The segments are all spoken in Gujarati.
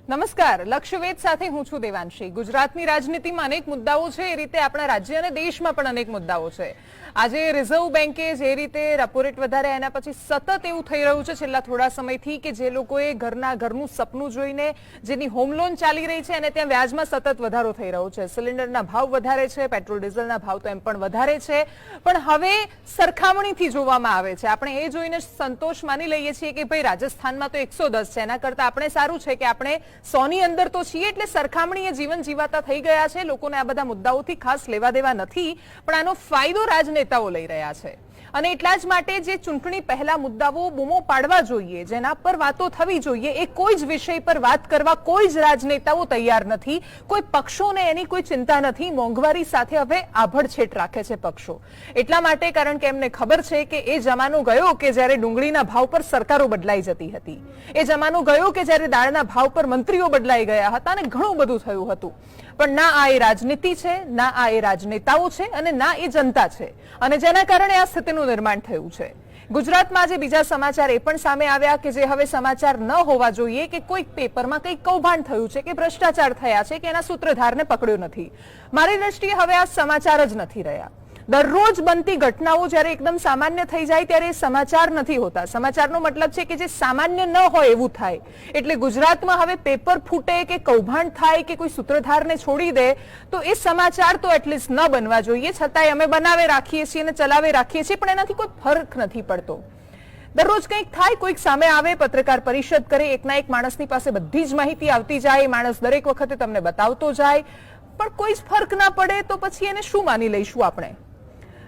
નમસ્કાર, લક્ષ્યવેદ સાથે હું છું દેવાંશી। ગુજરાતની રાજનીતિમાં અનેક મુદ્દાઓ છે, એ રીતે આપણા રાજ્ય અને દેશમાં પણ અનેક મુદ્દાઓ છે। આજે રિઝર્વ બેન્કે જે રીતે રેપો રેટ વધાર્યા એના પછી સતત એવું થઈ રહ્યું છે છેલ્લા થોડા સમયથી કે જે લોકોએ ઘરનું સપનું જોઈને જેની હોમ લોન ચાલી રહી છે અને ત્યાં વ્યાજમાં સતત વધારો થઈ રહ્યો છે। સિલિન્ડરના ભાવ વધારે છે, પેટ્રોલ ડીઝલના ભાવ તો એમ પણ વધારે છે, પણ હવે સરખામણીથી જોવામાં આવે છે। આપણે એ જોઈને સંતોષ માની લઈએ છીએ કે ભાઈ રાજસ્થાનમાં તો 110 છે, એના કરતા આપણે સારું છે કે આપણે 100 ની અંદર તો છીએ, એટલે સરખામણીએ જીવન જીવાતા થઈ ગયા છે। લોકોને આ બધા મુદ્દાઓથી ખાસ લેવા દેવા નથી, પણ આનો ફાયદો રાજનેતાઓ લઈ રહ્યા છે અને એટલા જ માટે જે ચૂંટણી પહેલા મુદ્દાઓ બૂમો પાડવા જોઈએ, જેના પર વાતો થવી જોઈએ, એ કોઈ જ વિષય પર વાત કરવા કોઈ જ રાજનેતાઓ તૈયાર નથી। કોઈ પક્ષોને એની કોઈ ચિંતા નથી। મોંઘવારી સાથે હવે આભડછેટ રાખે છે પક્ષો, એટલા માટે કારણ કે એમને ખબર છે કે એ જમાનો ગયો કે જ્યારે ડુંગળીના ભાવ પર સરકારો બદલાઈ જતી હતી, એ જમાનો ગયો કે જ્યારે દાળના ભાવ પર મંત્રીઓ બદલાઈ ગયા હતા અને ઘણું બધું થયું હતું, પણ ના આ એ રાજનીતિ છે, ના આ એ રાજનેતાઓ છે અને ના એ જનતા છે, અને જેના કારણે આ સ્થિતિનું નિર્માણ થયું છે। ગુજરાતમાં આજે બીજા સમાચાર એ પણ સામે આવ્યા કે જે હવે સમાચાર ન હોવા જોઈએ કે કોઈક પેપરમાં કંઈક કૌભાંડ થયું છે કે ભ્રષ્ટાચાર થયા છે કે એના સૂત્રધારને પકડ્યો નથી। મારી દ્રષ્ટિએ હવે આ સમાચાર જ નથી રહ્યા। દરરોજ બનતી ઘટનાઓ જ્યારે એકદમ સામાન્ય થઈ જાય ત્યારે એ સમાચાર નથી હોતા। સમાચારનો મતલબ છે કે જે સામાન્ય ન હોય એવું થાય। એટલે ગુજરાતમાં હવે પેપર ફૂટે કે કૌભાંડ થાય કે કોઈ સૂત્રધારને છોડી દે તો એ સમાચાર તો એટલીસ્ટ ન બનવા જોઈએ, છતાંય અમે બનાવે રાખીએ છીએ અને ચલાવે રાખીએ છીએ, પણ એનાથી કોઈ ફરક નથી પડતો। દરરોજ કંઈક થાય, કોઈક સામે આવે, પત્રકાર પરિષદ કરે, એકના એક માણસની પાસે બધી જ માહિતી આવતી જાય, માણસ દરેક વખતે તમને બતાવતો જાય, પણ કોઈ જ ફરક ના પડે તો પછી એને શું માની લઈશું આપણે?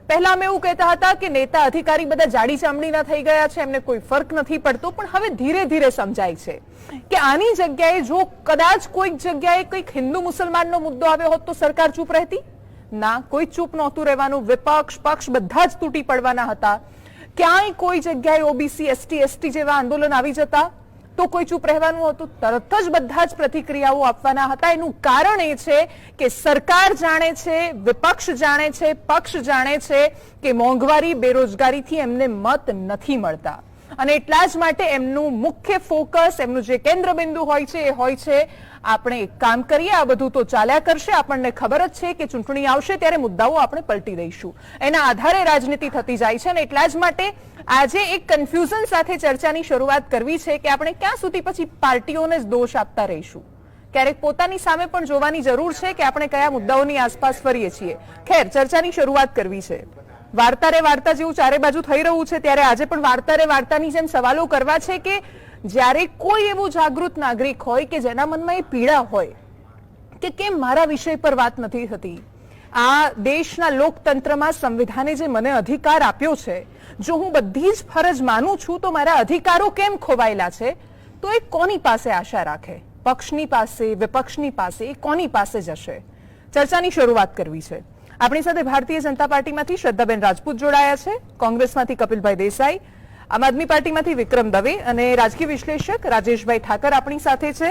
પહેલા અમે એવું કહેતા હતા કે નેતા અધિકારી બધા જાડી ચામડીના થઈ ગયા છે, એમને કોઈ ફરક નથી પડતો, પણ હવે ધીરે ધીરે સમજાય છે કે આની જગ્યાએ જો કદાચ કોઈક જગ્યાએ કંઈક હિન્દુ મુસલમાનનો મુદ્દો આવ્યો હોત તો સરકાર ચૂપ રહેતી? ના, કોઈ ચૂપ નહોતું રહેવાનું। વિપક્ષ પક્ષ બધા જ તૂટી પડવાના હતા। ક્યાંય કોઈ જગ્યાએ ઓબીસી એસટી જેવા આંદોલન આવી જતા તો કોઈ ચૂપ રહેવાનું હતું? તરત જ બધા જ પ્રતિક્રિયાઓ આપવાના હતા। એનું કારણ એ છે કે સરકાર જાણે છે, વિપક્ષ જાણે છે, પક્ષ જાણે છે કે મોંઘવારી બેરોજગારીથી એમને મત નથી મળતા, અને એટલા જ માટે એમનું મુખ્ય ફોકસ, એમનું જે કેન્દ્ર બિંદુ હોય છે એ હોય છે આપણે એક કામ કરીએ, આ બધું તો ચાલ્યા કરશે, આપણને ખબર જ છે કે ચૂંટણી આવશે ત્યારે મુદ્દાઓ આપણે પલટી દઈશું, એના આધારે રાજનીતિ થતી જાય છે। અને એટલા જ માટે આજે એક કન્ફ્યુઝન સાથે ચર્ચાની શરૂઆત કરવી છે કે આપણે ક્યાં સુધી પછી પાર્ટીઓને જ દોષ આપતા રહીશું? ક્યારેક પોતાની સામે પણ જોવાની જરૂર છે કે આપણે કયા મુદ્દાઓની આસપાસ ફરીએ છીએ। ખેર, ચર્ચાની શરૂઆત કરવી છે। વાર્તા રે વાર્તા જેવું ચારે બાજુ થઈ રહ્યું છે ત્યારે આજે પણ વાર્તા રે વાર્તાની જેમ સવાલો કરવા છે કે જ્યારે કોઈ એવું જાગૃત નાગરિક હોય કે જેના મનમાં એ પીડા હોય કે કેમ મારા વિષય પર વાત નથી થતી, આ દેશના લોકતંત્રમાં સંવિધાને જે મને અધિકાર આપ્યો છે, જો હું બધી જ ફરજ માનું છું તો મારા અધિકારો કેમ ખોવાયેલા છે, તો એ કોની પાસે આશા રાખે? પક્ષની પાસે, વિપક્ષની પાસે, એ કોની પાસે જશે? ચર્ચાની શરૂઆત કરવી છે। આપણી સાથે ભારતીય જનતા પાર્ટીમાંથી શ્રદ્ધાબેન રાજપૂત જોડાયા છે, કોંગ્રેસમાંથી કપિલભાઈ દેસાઈ, આમ આદમી પાર્ટીમાંથી વિક્રમ દવે અને રાજકીય વિશ્લેષક રાજેશભાઈ ઠાકર આપણી સાથે છે।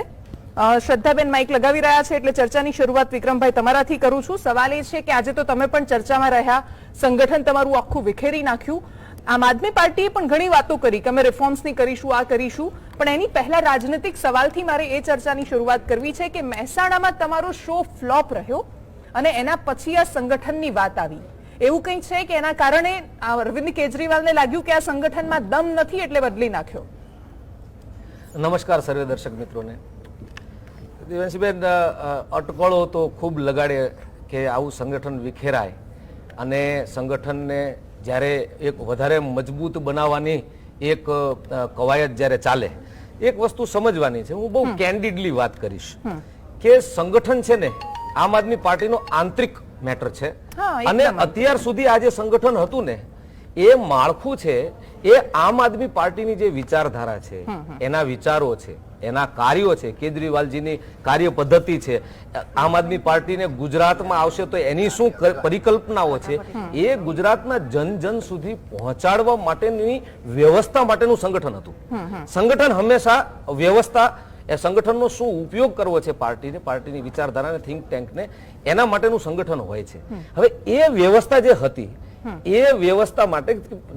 શ્રદ્ધાબેન માઇક લગાવી રહ્યા છે એટલે ચર્ચાની શરૂઆત વિક્રમભાઈ તમારાથી કરું છું। સવાલ એ છે કે આજે તો તમે પણ ચર્ચામાં રહ્યા, સંગઠન તમારું આખું વિખેરી નાખ્યું, આમ આદમી પાર્ટીએ પણ ઘણી વાતો કરી કે અમે રિફોર્મ્સની કરીશું, આ કરીશું, પણ એની પહેલા રાજનૈતિક સવાલથી મારે એ ચર્ચાની શરૂઆત કરવી છે કે મહેસાણામાં તમારો શો ફ્લોપ રહ્યો અને એના પછી આ સંગઠનની વાત આવી, એવું કંઈ છે કે એના કારણે અરવિંદ કેજરીવાલને લાગ્યું કે આ સંગઠનમાં દમ નથી એટલે બદલી નાખ્યો? નમસ્કાર સર્વે દર્શક મિત્રોને। દેવાંશીબેન, અટકળો તો ખૂબ લગાડે કે આવું સંગઠન વિખેરાય અને સંગઠનને જ્યારે એક વધારે મજબૂત બનાવવાની એક કવાયત જ્યારે ચાલે, એક વસ્તુ સમજવાની છે, હું બહુ કેન્ડિડલી વાત કરીશ કે સંગઠન છે ને આમ આદમી પાર્ટીનો આંતરિક મેટર છે, અને અત્યાર સુધી આ જે સંગઠન હતું ને એ માળખું છે એ આમ આદમી પાર્ટીની જે વિચારધારા છે, એના વિચારો છે, એના કાર્યો છે, કેજરીવાલજીની કાર્ય પદ્ધતિ છે, આમ આદમી પાર્ટીને ગુજરાતમાં આવશે તો એની શું પરિકલ્પનાઓ છે, એ ગુજરાતના જન જન સુધી પહોંચાડવા માટેની વ્યવસ્થા માટેનું સંગઠન હતું। સંગઠન હંમેશા વ્યવસ્થા, એ સંગઠનનો શું ઉપયોગ કરવો છે પાર્ટીને, પાર્ટીની વિચારધારાને, થિંક ટેન્કને, એના માટેનું સંગઠન હોય છે। હવે એ વ્યવસ્થા જે હતી એ વ્યવસ્થા માટે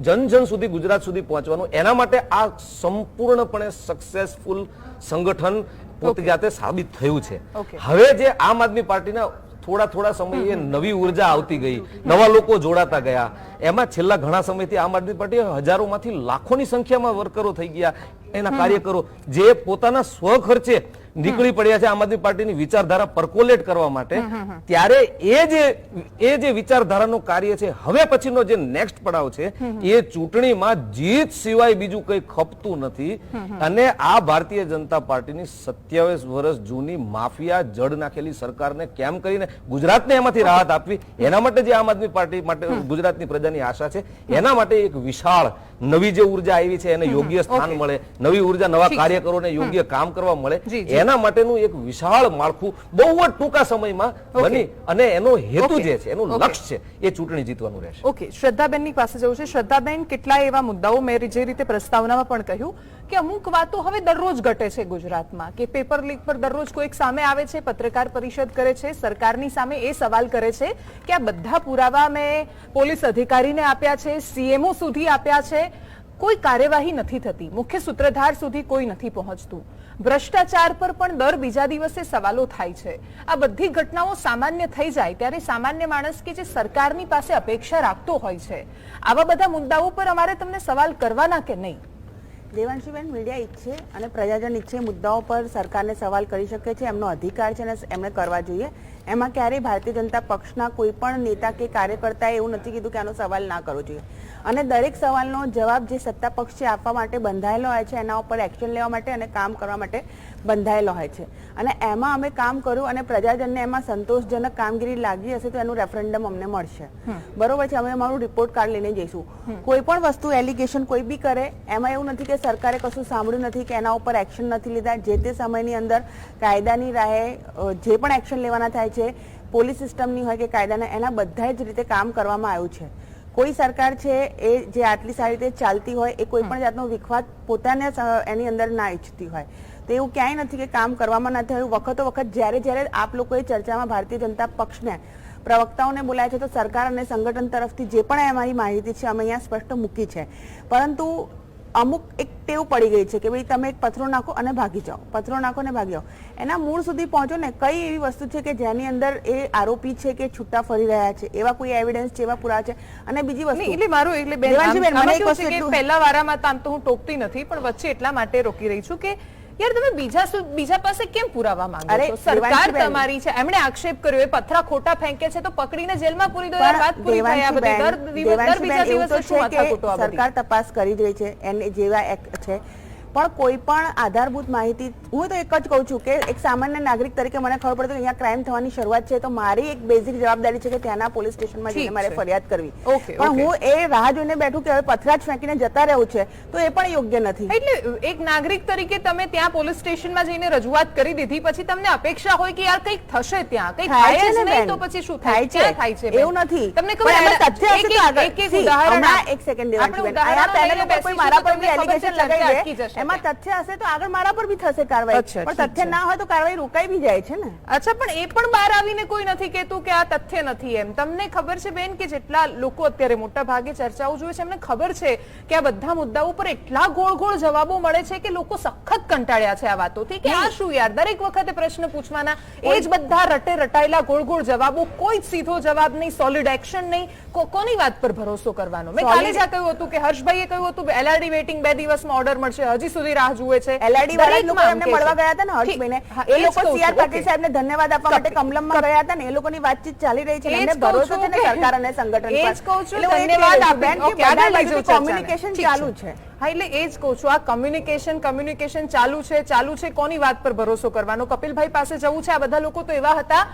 જન જન સુધી, ગુજરાત સુધી પહોંચવાનું, એના માટે આ સંપૂર્ણપણે સક્સેસફુલ સંગઠન પોતે જાતે સાબિત થયું છે. Okay. હવે જે આમ આદમી પાર્ટીના થોડા સમયે નવી ઉર્જા આવતી ગઈ, નવા લોકો જોડાતા ગયા, એમાં છેલ્લા ઘણા સમયથી આમ આદમી પાર્ટી હજારોમાંથી લાખોની સંખ્યામાં વર્કરો થઈ ગયા, એના કાર્યકરો જે પોતાના સ્વખર્ચે નીકળી પડ્યા છે આમ આદમી પાર્ટીની વિચારધારા પરકોલેટ કરવા માટે. ત્યારે એ જે વિચારધારાનું કાર્ય છે, હવે પછીનો જે નેક્સ્ટ પડાવ છે એ ચૂંટણીમાં જીત સિવાય બીજું કંઈ ખપતું નથી. અને આ ભારતીય જનતા પાર્ટીની 27 વર્ષ જૂની માફિયા જડ નાખેલી સરકારને કેમ કરીને ગુજરાતને એમાંથી રાહત આપવી, એના માટે જે આમ આદમી પાર્ટી માટે ગુજરાતની પ્રજાની આશા છે, એના માટે એક વિશાળ નવી જે ઉર્જા આવી છે એને યોગ્ય સ્થાન મળે, નવી ઉર્જા નવા કાર્યકરોને યોગ્ય કામ કરવા મળે, એના માટેનું એક વિશાળ માળખું બહુ જ ટૂંકા સમયમાં બની અને એનો હેતુ જે છે, એનું લક્ષ્ય છે, એ ચૂંટણી જીતવાનું રહેશે. ઓકે, શ્રદ્ધાબેનની પાસે જવું છે. શ્રદ્ધાબેન, કેટલાય એવા મુદ્દાઓ મેં જે રીતે પ્રસ્તાવનામાં પણ કહ્યું કે અમુક વાતો હવે દરરોજ ઘટે છે ગુજરાતમાં, કે પેપર લીક પર દરરોજ કોઈક સામે આવે છે, પત્રકાર પરિષદ કરે છે, સરકારની સામે એ સવાલ કરે છે કે આ બધા પુરાવા મેં પોલીસ અધિકારીને આપ્યા છે, સીએમઓ સુધી આપ્યા છે, કોઈ કાર્યવાહી નથી થતી, મુખ્ય સૂત્રધાર સુધી કોઈ નથી પહોંચતું, ભ્રષ્ટાચાર પર પણ દર બીજા દિવસે સવાલો થાય છે. આ બધી ઘટનાઓ સામાન્ય થઈ જાય ત્યારે સામાન્ય માણસ કે જે સરકારની પાસે અપેક્ષા રાખતો હોય છે, આવા બધા મુદ્દાઓ પર અમારે તમને સવાલ કરવાના કે નહીં? દેવાંશીબેન, મીડિયા ઈચ્છે અને પ્રજાજન ઈચ્છે મુદ્દાઓ પર સરકારને સવાલ કરી શકે છે, એમનો અધિકાર છે અને એમણે કરવા જોઈએ. એમાં ક્યારેય ભારતીય જનતા પક્ષના કોઈ પણ નેતા કે કાર્યકર્તાએ એવું નથી કીધું કે આનો સવાલ ના કરવો જોઈએ. અને દરેક સવાલનો જવાબ જે સત્તા પક્ષે આપવા માટે બંધાયેલો હોય છે, એના ઉપર એક્શન લેવા માટે અને કામ કરવા માટે બંધાયેલો હોય છે. અને એમાં અમે કામ કર્યું અને પ્રજાજનને એમાં સંતોષજનક કામગીરી લાગી હશે તો એનું રેફરન્ડમ અમને મળશે. બરોબર છે, અમે અમારું રિપોર્ટ કાર્ડ લઈને જઈશું. કોઈ પણ વસ્તુ એલિગેશન કોઈ બી કરે, એમાં એવું નથી કે સરકારે કશું સાંભળ્યું નથી કે એના ઉપર એક્શન નથી લીધા. જે તે સમયની અંદર કાયદાની રાહે જે પણ એક્શન લેવાના થાય છે, પોલીસ સિસ્ટમની હોય કે કાયદાના, એના બધા જ રીતે કામ કરવામાં આવ્યું છે. કોઈ સરકાર છે એ જે આટલી સારી રીતે ચાલતી હોય એ કોઈ પણ જાતનો વિખવાદ પોતાને એની અંદર ના ઈચ્છતી હોય, તો એવું ક્યાંય નથી કે કામ કરવામાં નથી આવ્યું. વખતો વખત જ્યારે આપ લોકોએ ચર્ચામાં ભારતીય જનતા પક્ષને પ્રવક્તાઓને બોલાય છે તો સરકાર અને સંગઠન તરફથી જે પણ અમારી માહિતી છે અમે અહીંયા સ્પષ્ટ મૂકી છે. પરંતુ અમુક એક ટેવ પડી ગઈ છે કે ભાઈ તમે એક પથરો નાખો અને ભાગી જાઓ, પથરો નાખો અને ભાગી જાઓ. એના મૂળ સુધી પહોંચો ને. કઈ એવી વસ્તુ છે કે જેની અંદર એ આરોપી છે કે છૂટા ફરી રહ્યા છે, એવા કોઈ એવિડન્સ છે, એવા પુરાવા છે? અને બીજી વસ્તુ એટલે મારું એટલે બેન પહેલા વારામાં આમ તો હું ટોકતી નથી, પણ વચ્ચે એટલા માટે રોકી રહી છું કે યાર તમે બીજા પાસે કેમ પુરાવા માંગો છો? સરકાર તમારી છે, એમણે આક્ષેપ કર્યો, એ પથરા ખોટા ફેંકે છે તો પકડીને જેલમાં પૂરી દો. યાર વાત પૂરી થાય. આ બધી દર બીજા દિવસે શું માથાકૂટો? આ બધી સરકાર તપાસ કરી જ રહી છે, એને જેવા એક્ટ છે. પણ કોઈ પણ આધારભૂત માહિતી, હું તો એક જ કહું છું કે એક સામાન્ય નાગરિક તરીકે મને ખબર પડે કે અહીંયા ક્રાઇમ થવાની શરૂઆત છે તો મારી એક બેઝિક જવાબદારી છે કે ત્યાંના પોલીસ સ્ટેશનમાં જઈને મારે ફરિયાદ કરવી. પણ હું એ રાહ જોઈને બેઠું કે હવે પથરા જ ફેંકીને જતા રહેવું છે તો એ પણ યોગ્ય નથી. એટલે એક નાગરિક તરીકે તમે ત્યાં પોલીસ સ્ટેશનમાં જઈને રજૂઆત કરી દીધી, પછી તમને અપેક્ષા હોય કે યાર કંઈક થશે, ત્યાં કંઈક થાય છે નહીં તો પછી શું થાય છે? થાય છે એવું નથી. તમને ખબર તથ્ય હશે તો આગળ એક ઉદાહરણ, એક સેકન્ડ દેવાંશીબેન, આયા પેનલ ઉપર કોઈ મારા પર બી એલિગેશન લગાવી દે, એમાં તથ્ય હશે તો આગળ મારા પર બી થશે કાર્યવાહી. પણ તથ્ય ના હોય તો કાર્યવાહી રોકાઈ બી જાય છે ને. અચ્છા, પણ એ પણ બહાર આવીને કોઈ નથી કહેતું કે આ તથ્ય નથી એમ. તમને ખબર છે બેન કે જેટલા લોકો અત્યારે મોટા ભાગે ચર્ચાઓ જોઈએ છે, એમને ખબર છે કે આ બધા મુદ્દાઓ પર એટલા ગોળ જવાબો મળે છે કે લોકો સખત કંટાળ્યા છે આ વાતોથી કે આ શું યાર, દરેક વખતે પ્રશ્ન પૂછવાના, એ જ બધા રટાયેલા ગોળ જવાબો, કોઈ જ સીધો જવાબ નહીં, સોલિડ એક્શન નહીં. કોની વાત પર ભરોસો કરવાનો? મેં કાલે જ કહ્યું હતું કે હર્ષભાઈએ કહ્યું હતું એલઆરડી વેટિંગ 2 દિવસમાં ઓર્ડર મળશે, હજી સુધી રાહ જુએ છે. એલઆરડી વાળા લોકો એમને મળવા ગયા હતા ને હર્ષભાઈને, એ લોકો સીઆર પાટીલ સાહેબને ધન્યવાદ આપવા માટે કમલમમાં ગયા હતા ને, એ લોકોની વાતચીત ચાલી રહી છે. એમને ભરોસો છે ને સરકાર અને સંગઠન પર. એ જ કહું છું, ધન્યવાદ આપીને કોમ્યુનિકેશન ચાલુ છે. હા, એટલે એ જ કહું છું, આ કમ્યુનિકેશન ચાલુ છે. કોની વાત પર ભરોસો કરવાનો? કપિલભાઈ પાસે જવું છે. આ બધા લોકો તો એવા હતા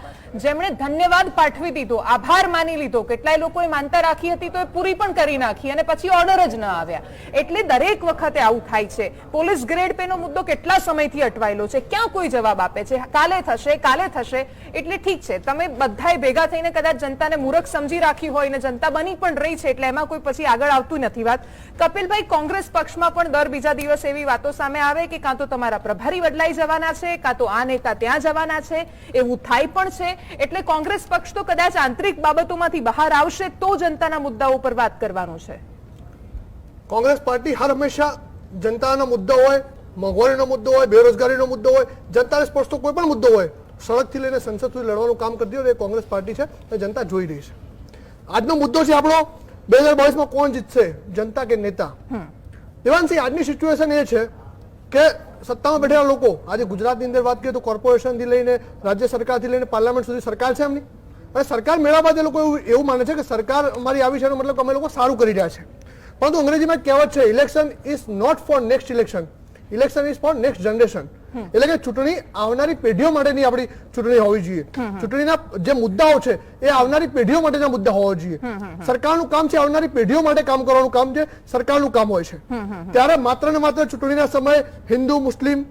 જેમણે ધન્યવાદ પાઠવી દીધો, આભાર માની લીધો. કેટલાય લોકોએ માનતા રાખી હતી તો એ પૂરી પણ કરી નાખી અને પછી ઓર્ડર જ ન આવ્યા. એટલે દરેક વખતે આવું થાય છે. પોલીસ ગ્રેડ પે નો મુદ્દો કેટલા સમયથી અટવાયેલો છે, ક્યાં કોઈ જવાબ આપે છે? કાલે થશે. એટલે ઠીક છે, તમે બધાએ ભેગા થઈને કદાચ જનતાને મૂર્ખ સમજી રાખી હોય ને જનતા બની પણ રહી છે, એટલે એમાં કોઈ પછી આગળ આવતું નથી વાત. કપિલભાઈ, કોંગ્રેસ પક્ષમાં પણ દર બીજા દિવસે એવી વાતો સામે આવે કે કાં તો તમારા પ્રભારી બદલાઈ જવાના છે, કાં તો આ નેતા ત્યાં જવાના છે, એવું થાય પણ છે. એટલે કોંગ્રેસ પક્ષ તો કદાચ આંતરિક બાબતોમાંથી બહાર આવશે તો જનતાના મુદ્દાઓ પર વાત કરવાનું છે. કોંગ્રેસ પાર્ટી હર હંમેશા જનતાના મુદ્દા હોય મોંઘવારીનો મુદ્દો હોય, બેરોજગારીનો મુદ્દો હોય, જનતાને સ્પર્શતો કોઈ પણ મુદ્દો હોય, સડકથી લઈને સંસદ સુધી લડવાનું કામ કરતી હોય એ કોંગ્રેસ પાર્ટી છે એ જનતા જોઈ રહી છે. આજનો મુદ્દો છે આપણો 2022માં કોણ જીતશે, જનતા કે નેતા. દેવાંશી, આજની સિચ્યુએશન એ છે કે સત્તામાં બેઠેલા લોકો, આજે ગુજરાતની અંદર વાત કરીએ તો કોર્પોરેશનથી લઈને રાજ્ય સરકારથી લઈને પાર્લામેન્ટ સુધી સરકાર છે એમની, અને સરકાર મેળવ્યા બાદ એ લોકો એવું માને છે કે સરકાર અમારી આવી છે, મતલબ અમે લોકો સારું કરી રહ્યા છે. પરંતુ અંગ્રેજીમાં એક કહેવત છે, election is not for next election, election is for next generation. એટલે કે ચૂંટણી આવનારી પેઢીઓ માટેની આપણી ચૂંટણી હોવી જોઈએ. ચૂંટણીના જે મુદ્દાઓ છે એ આવનારી પેઢીઓ માટેના મુદ્દા હોવા જોઈએ. સરકારનું કામ છે આવનારી પેઢીઓ માટે કામ કરવાનું કામ છે, સરકારનું કામ હોય છે. ત્યારે માત્ર ને માત્ર ચૂંટણીના સમયે હિન્દુ, મુસ્લિમ,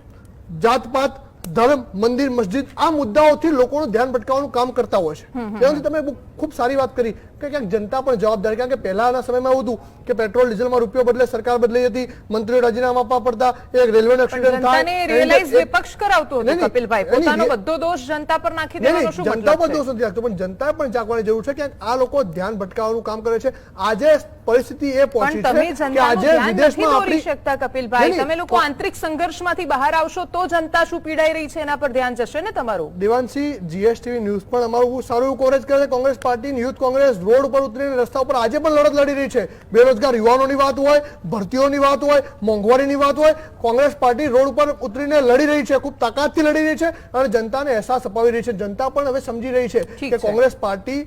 જાતપાત, ધર્મ, મંદિર, મસ્જિદ આ મુદ્દાઓથી લોકોનું ધ્યાન ભટકાવવાનું કામ કરતા હોય છે. ત્યાંથી તમે ખૂબ સારી વાત કરી કે ક્યાંક જનતા પણ જવાબદાર, કારણ કે પહેલાના સમયમાં એવું હતું કે પેટ્રોલ ડીઝલમાં રૂપિયો બદલે સરકાર બદલાઈ હતી, મંત્રીઓ રાજીનામા આપવા પડતા, એક રેલવેનો એક્સિડન્ટ થાય, જનતાને રિયલાઇઝ વિપક્ષ કરાવતો હતો કપિલભાઈ, પોતાનો બધો દોષ જનતા પર નાખી દેવાનો શું જનતા પર મતલબ દોષ નથી રાખતો, પણ જનતાએ પણ જાગવાની જરૂર છે કે આ લોકો ધ્યાન ભટકાવવાનું કામ કરે છે. આજે પરિસ્થિતિ એ પહોંચી પણ તમે છે કે જનતાનું આજે ધ્યાન નથી વિદેશમાં દોરી આપણી શકતા કપિલભાઈ. તમે લોકો આંતરિક સંઘર્ષમાંથી બહાર આવશો તો જનતા શું પીડાઈ રહી છે એના પર ધ્યાન જશે ને તમારું. દેવાંશી, જીએસટીવી ન્યૂઝ પણ અમારું સારું એવું કવરેજ કરે છે. Congress party, youth Congress road ઉપર ઉતરીને રસ્તા ઉપર આજે પણ લડત લડી રહી છે. બેરોજગાર યુવાનોની વાત હોય, ભરતીઓની વાત હોય, મોંઘવારીની વાત હોય, કોંગ્રેસ પાર્ટી રોડ ઉપર ઉતરીને લડી રહી છે, ખૂબ તાકાતથી લડી રહી છે અને જનતાને અહેસાસ અપાવી રહી છે. જનતા પણ હવે સમજી રહી છે કે કોંગ્રેસ પાર્ટી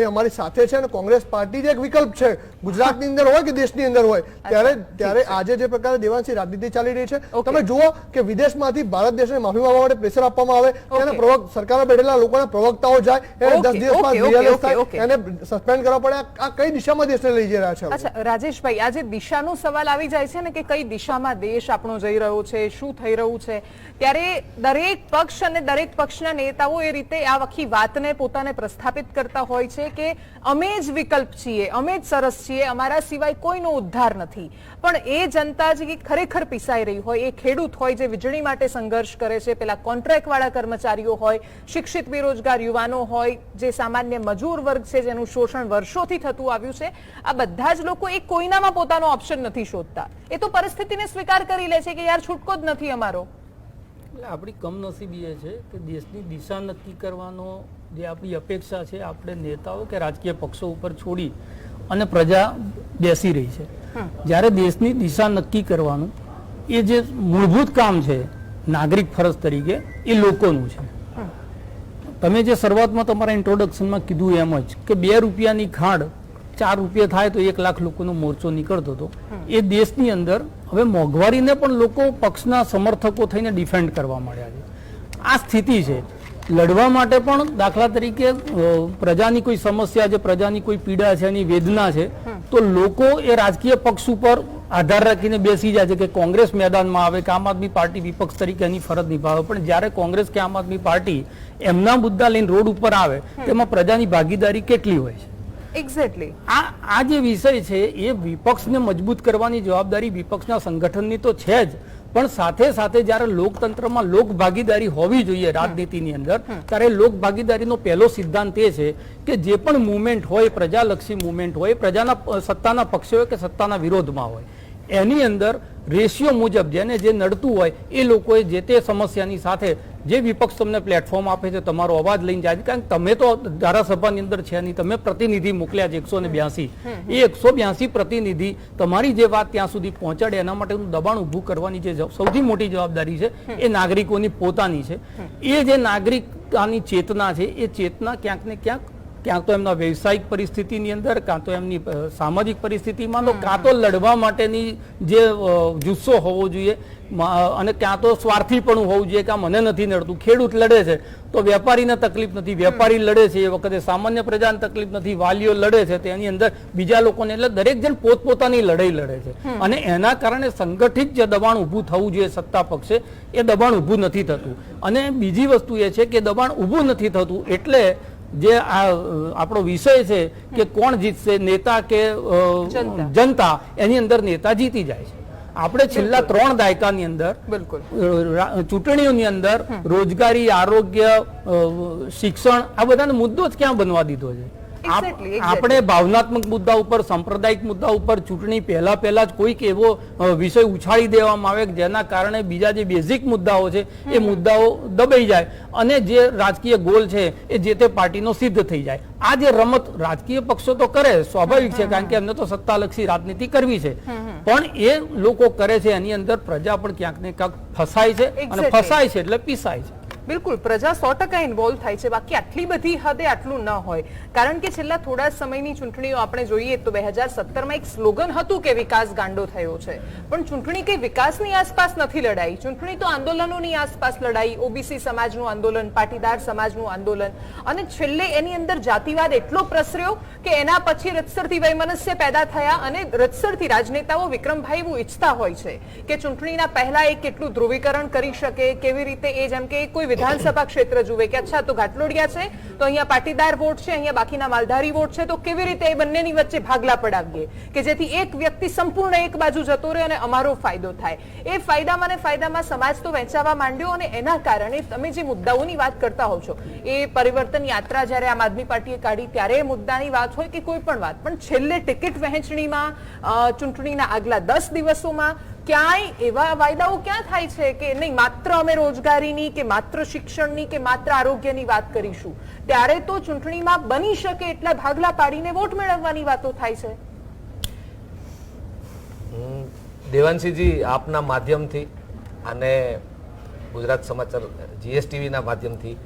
એ અમારી સાથે છે અને કોંગ્રેસ પાર્ટી જે એક વિકલ્પ છે ગુજરાતની અંદર હોય કે દેશની અંદર હોય. ત્યારે આજે જે પ્રકારે દેવાંશી રાજનીતિ ચાલી રહી છે, તમે જુઓ કે વિદેશમાંથી ભારત દેશને માફી માંગવા માટે પ્રેશર આપવામાં આવે, એને સરકારમાં બેઠેલા લોકોના પ્રવક્તાઓ જાય, એને 10 દિવસમાં રિયલાઇઝ થાય, એને સસ્પેન્ડ કરવા પડે. આ કઈ દિશામાં દેશને લઈ જઈ રહ્યા છે? અચ્છા રાજેશભાઈ, આજે દિશાનો સવાલ આવી જાય છે ને કે કઈ દિશામાં દેશ આપણો જઈ રહ્યો છે, શું થઈ રહ્યું છે, ત્યારે દરેક પક્ષ અને દરેક પક્ષના નેતાઓ એ રીતે આ આખી વાતને પોતાને પ્રસ્થાપિત કરતા હોય છે કે અમે જ વિકલ્પ છીએ, અમે જ સરસ છીએ, અમારા સિવાય કોઈનો ઉદ્ધાર નથી. પણ એ જનતા જે ખરેખર પીસાઈ રહી હોય, એ ખેડૂત હોય જે વીજળી માટે સંઘર્ષ કરે છે, પેલા કોન્ટ્રાક્ટ વાળા કર્મચારીઓ હોય, શિક્ષિત બેરોજગાર યુવાનો હોય, જે સામાન્ય મજૂર વર્ગ છે જેનું શોષણ વર્ષોથી થતું આવ્યું છે, આ બધા જ લોકો એક કોઈનામાં પોતાનો ઓપ્શન નથી શોધતા. એ તો પરિસ્થિતિને સ્વીકાર કરી લે છે કે યાર છૂટકો જ નથી અમારો. એટલે આપણી કમનસીબી એ છે કે દેશની દિશા નક્કી કરવાનો જે આપણી અપેક્ષા છે આપણે નેતાઓ કે રાજકીય પક્ષો ઉપર છોડી અને પ્રજા બેસી રહી છે. જ્યારે દેશની દિશા નક્કી કરવાનું એ જે મૂળભૂત કામ છે નાગરિક ફરજ તરીકે એ લોકોનું છે. તમે જે શરૂઆતમાં તમારા ઇન્ટ્રોડક્શનમાં કીધું એમ જ કે 2 રૂપિયાની ખાંડ 4 રૂપિયા થાય તો 1 લાખ લોકોનો મોરચો નીકળતો હતો. એ દેશની અંદર હવે મોંઘવારીને પણ લોકો પક્ષના સમર્થકો થઈને ડિફેન્ડ કરવા માંડ્યા છે. આ સ્થિતિ છે. લડવા માટે પણ દાખલા તરીકે પ્રજાની કોઈ સમસ્યા છે, પ્રજાની કોઈ પીડા છે, એની વેદના છે, તો લોકો એ રાજકીય પક્ષ ઉપર આધાર રાખીને બેસી જાય છે કે કોંગ્રેસ મેદાનમાં આવે કે આમ આદમી પાર્ટી વિપક્ષ તરીકે એની ફરજ નિભાવે. પણ જ્યારે કોંગ્રેસ કે આમ આદમી પાર્ટી એમના મુદ્દા લઈને રોડ ઉપર આવે તેમાં પ્રજાની ભાગીદારી કેટલી હોય છે? એક્ઝેક્ટલી. આ જે વિષય છે એ વિપક્ષને મજબૂત કરવાની જવાબદારી વિપક્ષના સંગઠનની તો છે જ, પણ સાથે સાથે જ્યારે લોકતંત્રમાં લોક ભાગીદારી હોવી જોઈએ રાજનીતિની અંદર, ત્યારે લોક ભાગીદારીનો પહેલો સિદ્ધાંત એ છે કે જે પણ મુવમેન્ટ હોય, પ્રજાલક્ષી મુવમેન્ટ હોય, પ્રજાના સત્તાના પક્ષ હોય કે સત્તાના વિરોધમાં હોય, એની અંદર રેશિયો મુજબ જેને જે નડતું હોય એ લોકોએ જે તે સમસ્યાની સાથે જે વિપક્ષ તમને પ્લેટફોર્મ આપે છે તમારો અવાજ લઈને જાય. કારણ કે તમે તો ધારાસભાની અંદર છે નહીં, તમે પ્રતિનિધિ મોકલ્યા છે 182, એ 182 પ્રતિનિધિ તમારી જે વાત ત્યાં સુધી પહોંચાડે એના માટેનું દબાણ ઊભું કરવાની જે સૌથી મોટી જવાબદારી છે એ નાગરિકોની પોતાની છે. એ જે નાગરિકતાની ચેતના છે એ ચેતના ક્યાંક ને ક્યાંક તો એમના વ્યવસાયિક પરિસ્થિતિની અંદર, કાં તો એમની સામાજિક પરિસ્થિતિમાં, કાં તો લડવા માટેની જે જુસ્સો હોવો જોઈએ, અને ક્યાં તો સ્વાર્થી પણ હોવું જોઈએ કે આ મને નથી નડતું. ખેડૂત લડે છે તો વેપારીને તકલીફ નથી, વેપારી લડે છે એ વખતે સામાન્ય પ્રજાને તકલીફ નથી, વાલીઓ લડે છે તેની અંદર બીજા લોકોને, એટલે દરેક જણ પોતપોતાની લડાઈ લડે છે. અને એના કારણે સંગઠિત જે દબાણ ઊભું થવું જોઈએ સત્તા પક્ષે એ દબાણ ઊભું નથી થતું. અને બીજી વસ્તુ એ છે કે દબાણ ઊભું નથી થતું એટલે જે આપણો વિષય છે કે કોણ જીતશે, નેતા કે જનતા, એની અંદર નેતા જીતી જાય છે. આપણે છેલ્લા 3 દાયકાની અંદર ચૂંટણીઓની અંદર રોજગારી, આરોગ્ય, શિક્ષણ આ બધાનો મુદ્દો જ ક્યાં બનવા દીધો છે? Exactly, exactly. આપણે ભાવનાત્મક મુદ્દા ઉપર, સાંપ્રદાયિક મુદ્દા ઉપર ચૂંટણી પહેલા જ કોઈક એવો વિષય ઉછાળી દેવામાં આવે કે જેના કારણે બીજા જે બેઝિક મુદ્દાઓ છે એ મુદ્દાઓ દબાઈ જાય અને જે રાજકીય ગોલ છે એ જે તે પાર્ટીનો સિદ્ધ થઈ જાય. આ જે રમત રાજકીય પક્ષો તો કરે, સ્વાભાવિક છે, કારણ કે એમને તો સત્તાલક્ષી રાજનીતિ કરવી છે, પણ એ લોકો કરે છે એની અંદર પ્રજા પણ ક્યાંક ને ક્યાંક ફસાય છે અને Exactly. ફસાય છે એટલે પીસાય છે. બિલકુલ, પ્રજા 100% ઇન્વોલ્વ થાય છે, બાકી આટલી બધી હદે આટલું ન હોય. કારણ કે છેલ્લા થોડા સમયની ચૂંટણીઓ આપણે જોઈએ તો 2017માં એક સ્લોગન હતું કે વિકાસ ગાંડો થયો છે, પણ ચૂંટણી કઈ વિકાસની આસપાસ નથી લડાઈ. ચૂંટણી તો આંદોલનોની આસપાસ લડાઈ, ઓબીસી સમાજનું આંદોલન, પાટીદાર સમાજનું આંદોલન, અને છેલ્લે એની અંદર જાતિવાદ એટલો પ્રસર્યો કે એના પછી રચ્છરથી વૈમનસ્ય પેદા થયા અને રચ્છરથી રાજનેતાઓ વિક્રમભાઈ એવું ઈચ્છતા હોય છે કે ચૂંટણીના પહેલા એ કેટલું ધ્રુવીકરણ કરી શકે, કેવી રીતે એ જેમ કે કોઈ વિધાનસભા ક્ષેત્ર જુએ કે અચ્છા તો ઘાટલોડિયા છે તો અહીંયા પાટીદાર વોટ છે, અહીંયા બાકીના માલધારી વોટ છે, તો કેવી રીતે એ બંનેની વચ્ચે ભાગલા પડાવીએ કે જેથી એક વ્યક્તિ સંપૂર્ણ એક બાજુ જતો રહે અને અમારો ફાયદો થાય. એ ફાયદામાં ને ફાયદામાં સમાજ તો વહેંચાવા માંડ્યો અને એના કારણે તમે જે મુદ્દાઓની વાત કરતા હોવ છો, એ પરિવર્તન યાત્રા જ્યારે આમ આદમી પાર્ટીએ કાઢી ત્યારે એ મુદ્દાની વાત હોય કે કોઈ પણ વાત, પણ છેલ્લે ટિકિટ વહેંચણીમાં ચૂંટણીના આગલા 10 દિવસોમાં ક્યાંય એવા વાયદાઓ ક્યાં થાય છે કે નહીં માત્ર અમે રોજગારીની કે માત્ર શિક્ષણની કે માત્ર આરોગ્યની વાત કરીશું, ત્યારે તો ચૂંટણીમાં બની શકે એટલા ભાગલા પાડીને વોટ મેળવવાની વાતો થાય છે. દેવાંશીજી, આપના માધ્યમથી અને ગુજરાત સમાચાર GSTV ના માધ્યમથી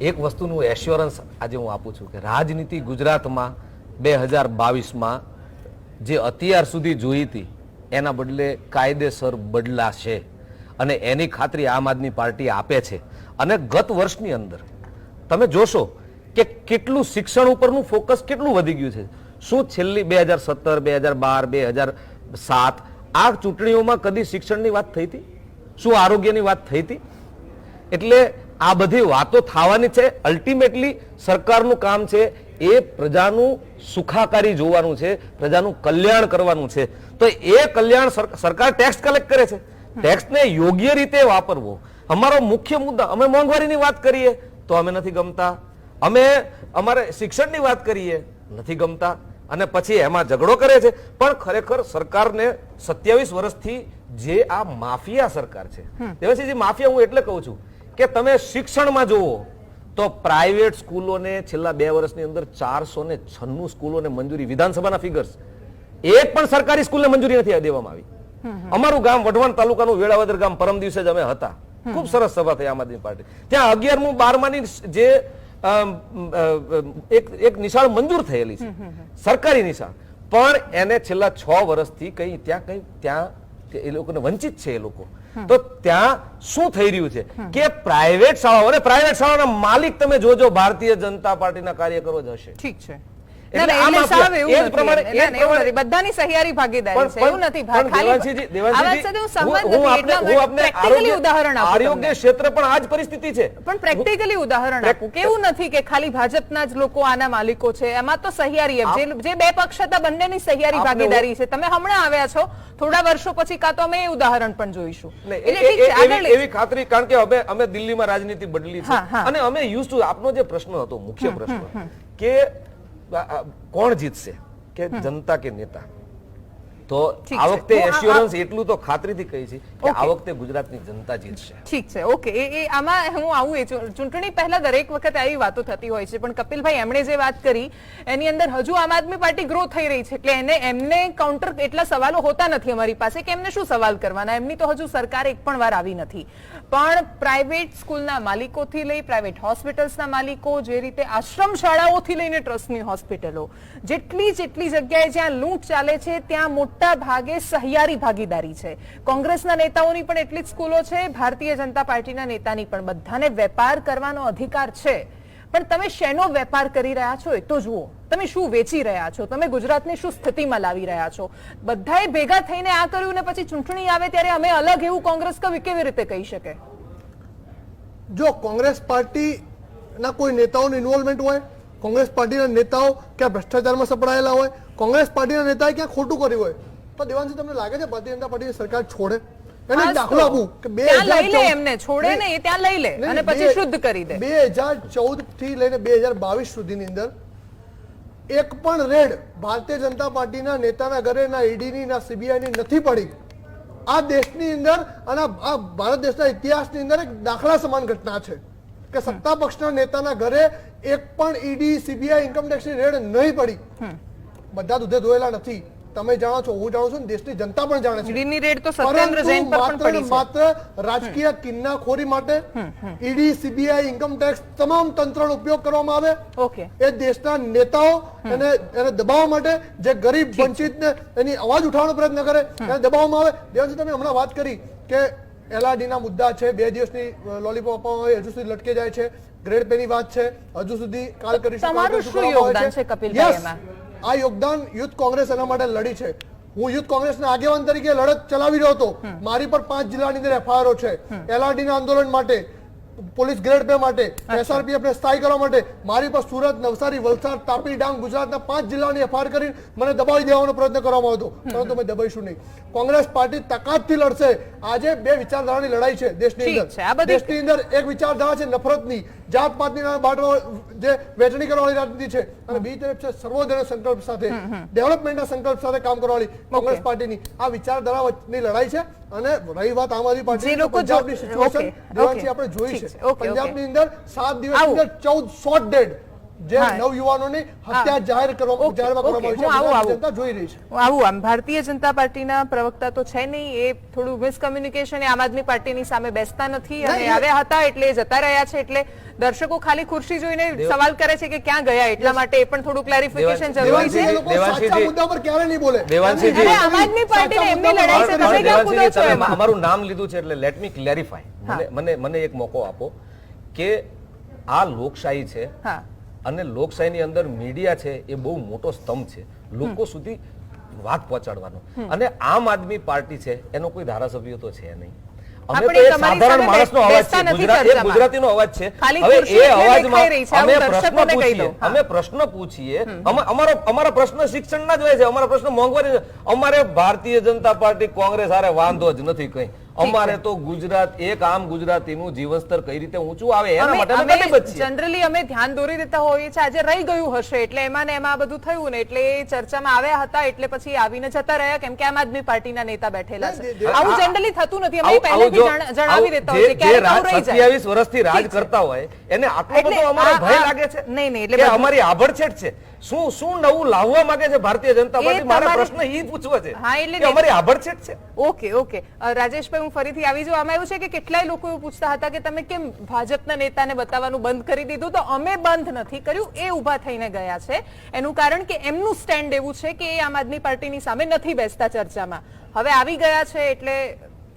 એક વસ્તુનું એશ્યોરન્સ આજે હું આપું છું કે રાજનીતિ ગુજરાતમાં 2022માં જે અત્યાર સુધી જોઈ હતી એના બદલે કાયદેસર બદલાશે અને એની ખાતરી આમ આદમી પાર્ટી આપે છે. અને ગત વર્ષની અંદર તમે જોશો કે કેટલું શિક્ષણ ઉપરનું ફોકસ કેટલું વધી ગયું છે. શું છેલ્લી 2017, 2012, 2007 આ ચૂંટણીઓમાં કદી શિક્ષણની વાત થઈ હતી? શું આરોગ્યની વાત થઈ હતી? એટલે આ બધી વાતો થવાની છે. અલ્ટિમેટલી સરકારનું કામ છે એ પ્રજાનું સુખાકારી જોવાનું છે, પ્રજાનું કલ્યાણ કરવાનું છે. તો એ કલ્યાણ સરકાર ટેક્સ કલેક્ટ કરે છે, ટેક્સને યોગ્ય રીતે વાપરવો અમારો મુખ્ય મુદ્દા. અમે મોંઘવારીની વાત કરીએ તો અમે નથી ગમતા, અમે અમારે શિક્ષણની વાત કરીએ નથી ગમતા, અને પછી એમાં ઝઘડો કરે છે. પણ ખરેખર સરકારને 27 વર્ષથી જે આ માફિયા સરકાર છે, દેવાશીજી, માફિયા હું એટલે કહું છું કે તમે શિક્ષણમાં જુઓ તો પ્રાઇવેટ સ્કૂલોને છેલ્લા 2 વર્ષની અંદર 496 સ્કૂલોને મંજૂરી, વિધાનસભાના ફિગર્સ, એક પણ સરકારી સ્કૂલને મંજૂરી નથી દેવામાં આવી. અમારું ગામ વઢવાણ તાલુકાનું વેળાવદર ગામ, પરમ દિવસે જ અમે હતા, ખૂબ સરસ સભા થઈ આમ આદમી પાર્ટી, ત્યાં 11મું 12માની જે એક નિશાળ મંજૂર થયેલી છે, સરકારી નિશાળ, પણ એને છેલ્લા 6 વર્ષથી ત્યાં એ લોકોને વંચિત છે. એ લોકો તો ત્યાં શું થઈ રહ્યું છે કે પ્રાઇવેટ શાળાઓ, અને પ્રાઇવેટ શાળાના માલિક તમે જોજો ભારતીય જનતા પાર્ટીના કાર્યકરો જ હશે. ઠીક છે, એટલે ના, ના, આ એટલે માફિયા, સાવ એવું એ જ નથી. પ્રમાણે- ના, ના, એવું નથી. બધાની સહિયારી ભાગીદારી છે, એવું નથી. પણ ખાલી દેવાંશીજી, આ વાત સાથે હું સહમત હું નથી. આપને એટલા માટે practically ઉદાહરણ આપું આરોગ્ય તમને. ક્ષેત્ર પણ આ જ પરિસ્થિતિ છે. પણ પ્રેક્ટિકલી ઉદાહરણ આપું, કેવું નથી કે ખાલી ભાજપના જ લોકો આના માલિકો છે, એમાં તો સહિયારી જે બે પક્ષ હતા બંનેની સહિયારી આપને ભાગીદારી છે. તમે હમણાં આવ્યા છો, થોડા વર્ષો પછી કાં તો અમે એ ઉદાહરણ પણ જોઈશું. ને એટલે ઠીક છે, આગળ લઈ- એવી ખાતરી, કારણ કે અમે દિલ્હીમાં રાજનીતિ બદલી છે હા, હા. અને અમે યુઝ ટુ, આપનો જે પ્રશ્ન હતો, મુખ્ય પ્રશ્ન કે કોણ જીતશે, કે જનતા કે નેતા, તો ઠીક આ છે. વખતે હું આ- એશ્યોરન્સ એટલું તો ખાતરીથી કહી છે કે આ Okay. વખતે ગુજરાતની જનતા જીતશે. ઠીક છે, ઓકે. એ આમાં હું આવું, એ ચૂંટણી પહેલા દરેક વખત આવી વાતો થતી હોય છે, પણ કપિલભાઈ એમણે જે વાત કરી એની અંદર હજુ આમ આદમી પાર્ટી ગ્રો થઈ રહી છે, એટલે એમને કાઉન્ટર એટલા સવાલો હોતા નથી અમારી પાસે કે એમને શું સવાલ કરવાના. એમની તો હજુ સરકાર એક પણ વાર આવી નથી. પણ પ્રાઇવેટ સ્કૂલના માલિકોથી લઈ પ્રાઇવેટ હોસ્પિટલ્સના માલિકો, જે રીતે આશ્રમ શાળાઓથી લઈને ટ્રસ્ટની હોસ્પિટલો, જેટલી જગ્યાએ જ્યાં લૂંટ ચાલે છે ત્યાં મોટા ભાગે સહિયારી ભાગીદારી છે. કોંગ્રેસના નેતાઓની પણ એટલી જ સ્કૂલો છે, ભારતીય જનતા પાર્ટીના નેતાની પણ. બધાને વેપાર કરવાનો અધિકાર છે, પણ તમે શેનો વેપાર કરી રહ્યા છો એ તો જુઓ. તમે શું વેચી રહ્યા છો, તમે ગુજરાતને શું સ્થિતિમાં લાવી રહ્યા છો. બધાએ ભેગા થઈને આ કર્યું ને પછી ચૂંટણી આવે ત્યારે અમે અલગ એવું કોંગ્રેસ કેવી રીતે કહી શકે? જો કોંગ્રેસ પાર્ટીના કોઈ નેતાઓનું ઇન્વોલ્વમેન્ટ હોય, કોંગ્રેસ પાર્ટીના નેતાઓ ક્યાં ભ્રષ્ટાચારમાં સપડાયેલા હોય, કોંગ્રેસ પાર્ટીના નેતાએ ક્યાં ખોટું કર્યું હોય, તો દેવાંશી તમને લાગે છે ભારતીય જનતા પાર્ટીની સરકાર છોડે? એને એક દાખલો આપું કે ત્યાં લઈ લે, એમને છોડે ને, એ ત્યાં લઈ લે અને પછી શુદ્ધ કરી દે. 2014 થી લઈને 2022 સુધીની અંદર એક પણ રેડ ભારતીય જનતા પાર્ટીના નેતાના ઘરે ના ઈડીની ના સીબીઆઈની નથી પડી. આ દેશની અંદર અને આ ભારત દેશના ઇતિહાસની અંદર એક દાખલા સમાન ઘટના છે કે સત્તા પક્ષના નેતાના ઘરે એક પણ ઈડી સીબીઆઈ ઇન્કમટેક્સની રેડ નહીં પડી. બધા દૂધે ધોયેલા નથી, તમે જાણો છો, હું જાણું છું, દેશની જનતા પણ જાણે છે. ઈડીની રેડ તો સત્યેન્દ્ર જૈન પર પણ પડી છે. માત્ર રાજકીય કિન્નાખોરી માટે ઈડી સીબીઆઈ ઇન્કમટેક્સ તમામ તંત્રનો ઉપયોગ કરવામાં આવે. ઓકે, એ દેશના નેતાઓ એને દબાવવા માટે, જે ગરીબ વંચિતને એની અવાજ ઉઠાવવાનો પ્રયત્ન કરે એને દબાવવામાં આવે. દેવાંશી, તમે હમણાં વાત કરી કે LRD ના મુદ્દા છે, 2 દિવસની લોલીપોપ આપવામાં આવે, હજુ સુધી લટકે જાય છે. ગ્રેડ પે ની વાત છે, હજુ સુધી કાલ કરીશું. તમારું શું યોગદાન છે કપિલભાઈ એમાં? આ યોગદાન યુથ કોંગ્રેસ એના માટે લડી છે. હું યુથ કોંગ્રેસના આગેવાન તરીકે લડત ચલાવી રહ્યો હતો. મારી પર 5 જિલ્લાની અંદર FIR છે. LRD ના આંદોલન માટે, પોલીસ ગ્રેડ પે માટે, SRPF ને સ્થાયી કરવા માટે મારી પર સુરત, નવસારી, વલસાડ, તાપી, ડાંગ, ગુજરાતના 5 જિલ્લાની FIR કરીને મને દબાવી દેવાનો પ્રયત્ન કરવામાં આવ્યો, પરંતુ અમે દબાઈશું નહીં. કોંગ્રેસ પાર્ટી તાકાતથી લડશે. આજે 2 વિચારધારાની લડાઈ છે દેશની અંદર. દેશની અંદર એક વિચારધારા છે નફરતની, જાત પાતની જે વહેંચણી કરવાની રાજનીતિ છે, અને બીજી તરફ છે સર્વોદયના સંકલ્પ સાથે, ડેવલપમેન્ટના સંકલ્પ સાથે કામ કરવાની કોંગ્રેસ પાર્ટીની. આ વિચારધારા વચ્ચેની લડાઈ છે. અને રહી વાત આમ આદમી પાર્ટી પંજાબની સિચ્યુએશન, દેવાંશી, આપણે જોઈ છે પંજાબની અંદર 7 દિવસની અંદર 14 શોટ ડેડ જે નવયુવાનોની હત્યા જાહેર કરવામાં આવી છે. જનતા જોઈ રહી છે. આમ ભારતીય જનતા પાર્ટીના પ્રવક્તા તો છે નહીં, એ થોડું મિસકમ્યુનિકેશન આમ આદમી પાર્ટીની સામે બેસતા નથી, અને આવ્યા હતા એટલે જતા રહ્યા છે, એટલે દર્શકો ખાલી ખુરશી જોઈને સવાલ કરે છે કે ક્યાં ગયા, એટલા માટે એ પણ થોડું ક્લેરિફિકેશન જરૂરી છે. સાચા મુદ્દા પર ક્યારે નહીં બોલે. દેવાંશીજી, આમ આદમી પાર્ટીની એમની લડાઈ છે, તમે ક્યાં કૂદો છો એમાં? અમારું નામ લીધું છે એટલે લેટ મી ક્લેરિફાય. મને એક મોકો આપો કે આ લોકશાહી છે, અને લોકશાહીની અંદર મીડિયા છે એ બહુ મોટો સ્તંભ છે લોકો સુધી વાત પહોંચાડવાનો. અને આમ આદમી પાર્ટી છે એનો કોઈ ધારાસભ્ય તો છે નહીં. અમે તો એક સાધારણ માણસનો અવાજ છે, ગુજરાતીનો અવાજ છે. હવે એ અવાજમાં અમે પ્રશ્ન પૂછીએ. અમારા પ્રશ્ન શિક્ષણના જ હોય છે, અમારા પ્રશ્ન મોંઘવારી. અમારે ભારતીય જનતા પાર્ટી કોંગ્રેસ હારે વાંધો જ નથી કઈ. અમારે તો ગુજરાત, એક આમ ગુજરાતીનું જીવન સ્તર કઈ રીતે ઊંચું આવે એના માટે જનરલી અમે ધ્યાન દોરી દેતા હોઈએ છીએ. આજે રહી ગયું હશે એટલે એમાં ને એમાં બધું થયું ને, એટલે એ ચર્ચામાં આવ્યા હતા એટલે પછી આવીને જતા રહ્યા, કેમ કે આમ આદમી પાર્ટીના નેતા બેઠેલા છે. આવું જનરલી થતું નથી. અમે પહેલેથી જણાવી દેતા હોઈએ કે 27 વર્ષથી રાજ કરતા હોય એને આટલો બધો અમારો ભય લાગે છે. નહીં, એટલે અમારી આભડછેટ છે. શું નવું લાવવા માંગે છે ભારતીય જનતા પાર્ટી? મારો પ્રશ્ન એ પૂછવો છે કે અમારી આભડછેટ છે. ઓકે, રાજેશભાઈ, હું ફરીથી આવી જાઉં. આમાં એવું છે કે કેટલાય લોકો એવું પૂછતા હતા કે તમે કેમ ભાજપના નેતાને બતાવવાનું બંધ કરી દીધું? તો અમે બંધ નથી કર્યું, એ ઉભા થઈને ગયા છે. એનું કારણ કે એમનું સ્ટેન્ડ એવું છે કે એ આમ આદમી પાર્ટીની સામે નથી બેસતા ચર્ચામાં. હવે આવી ગયા છે એટલે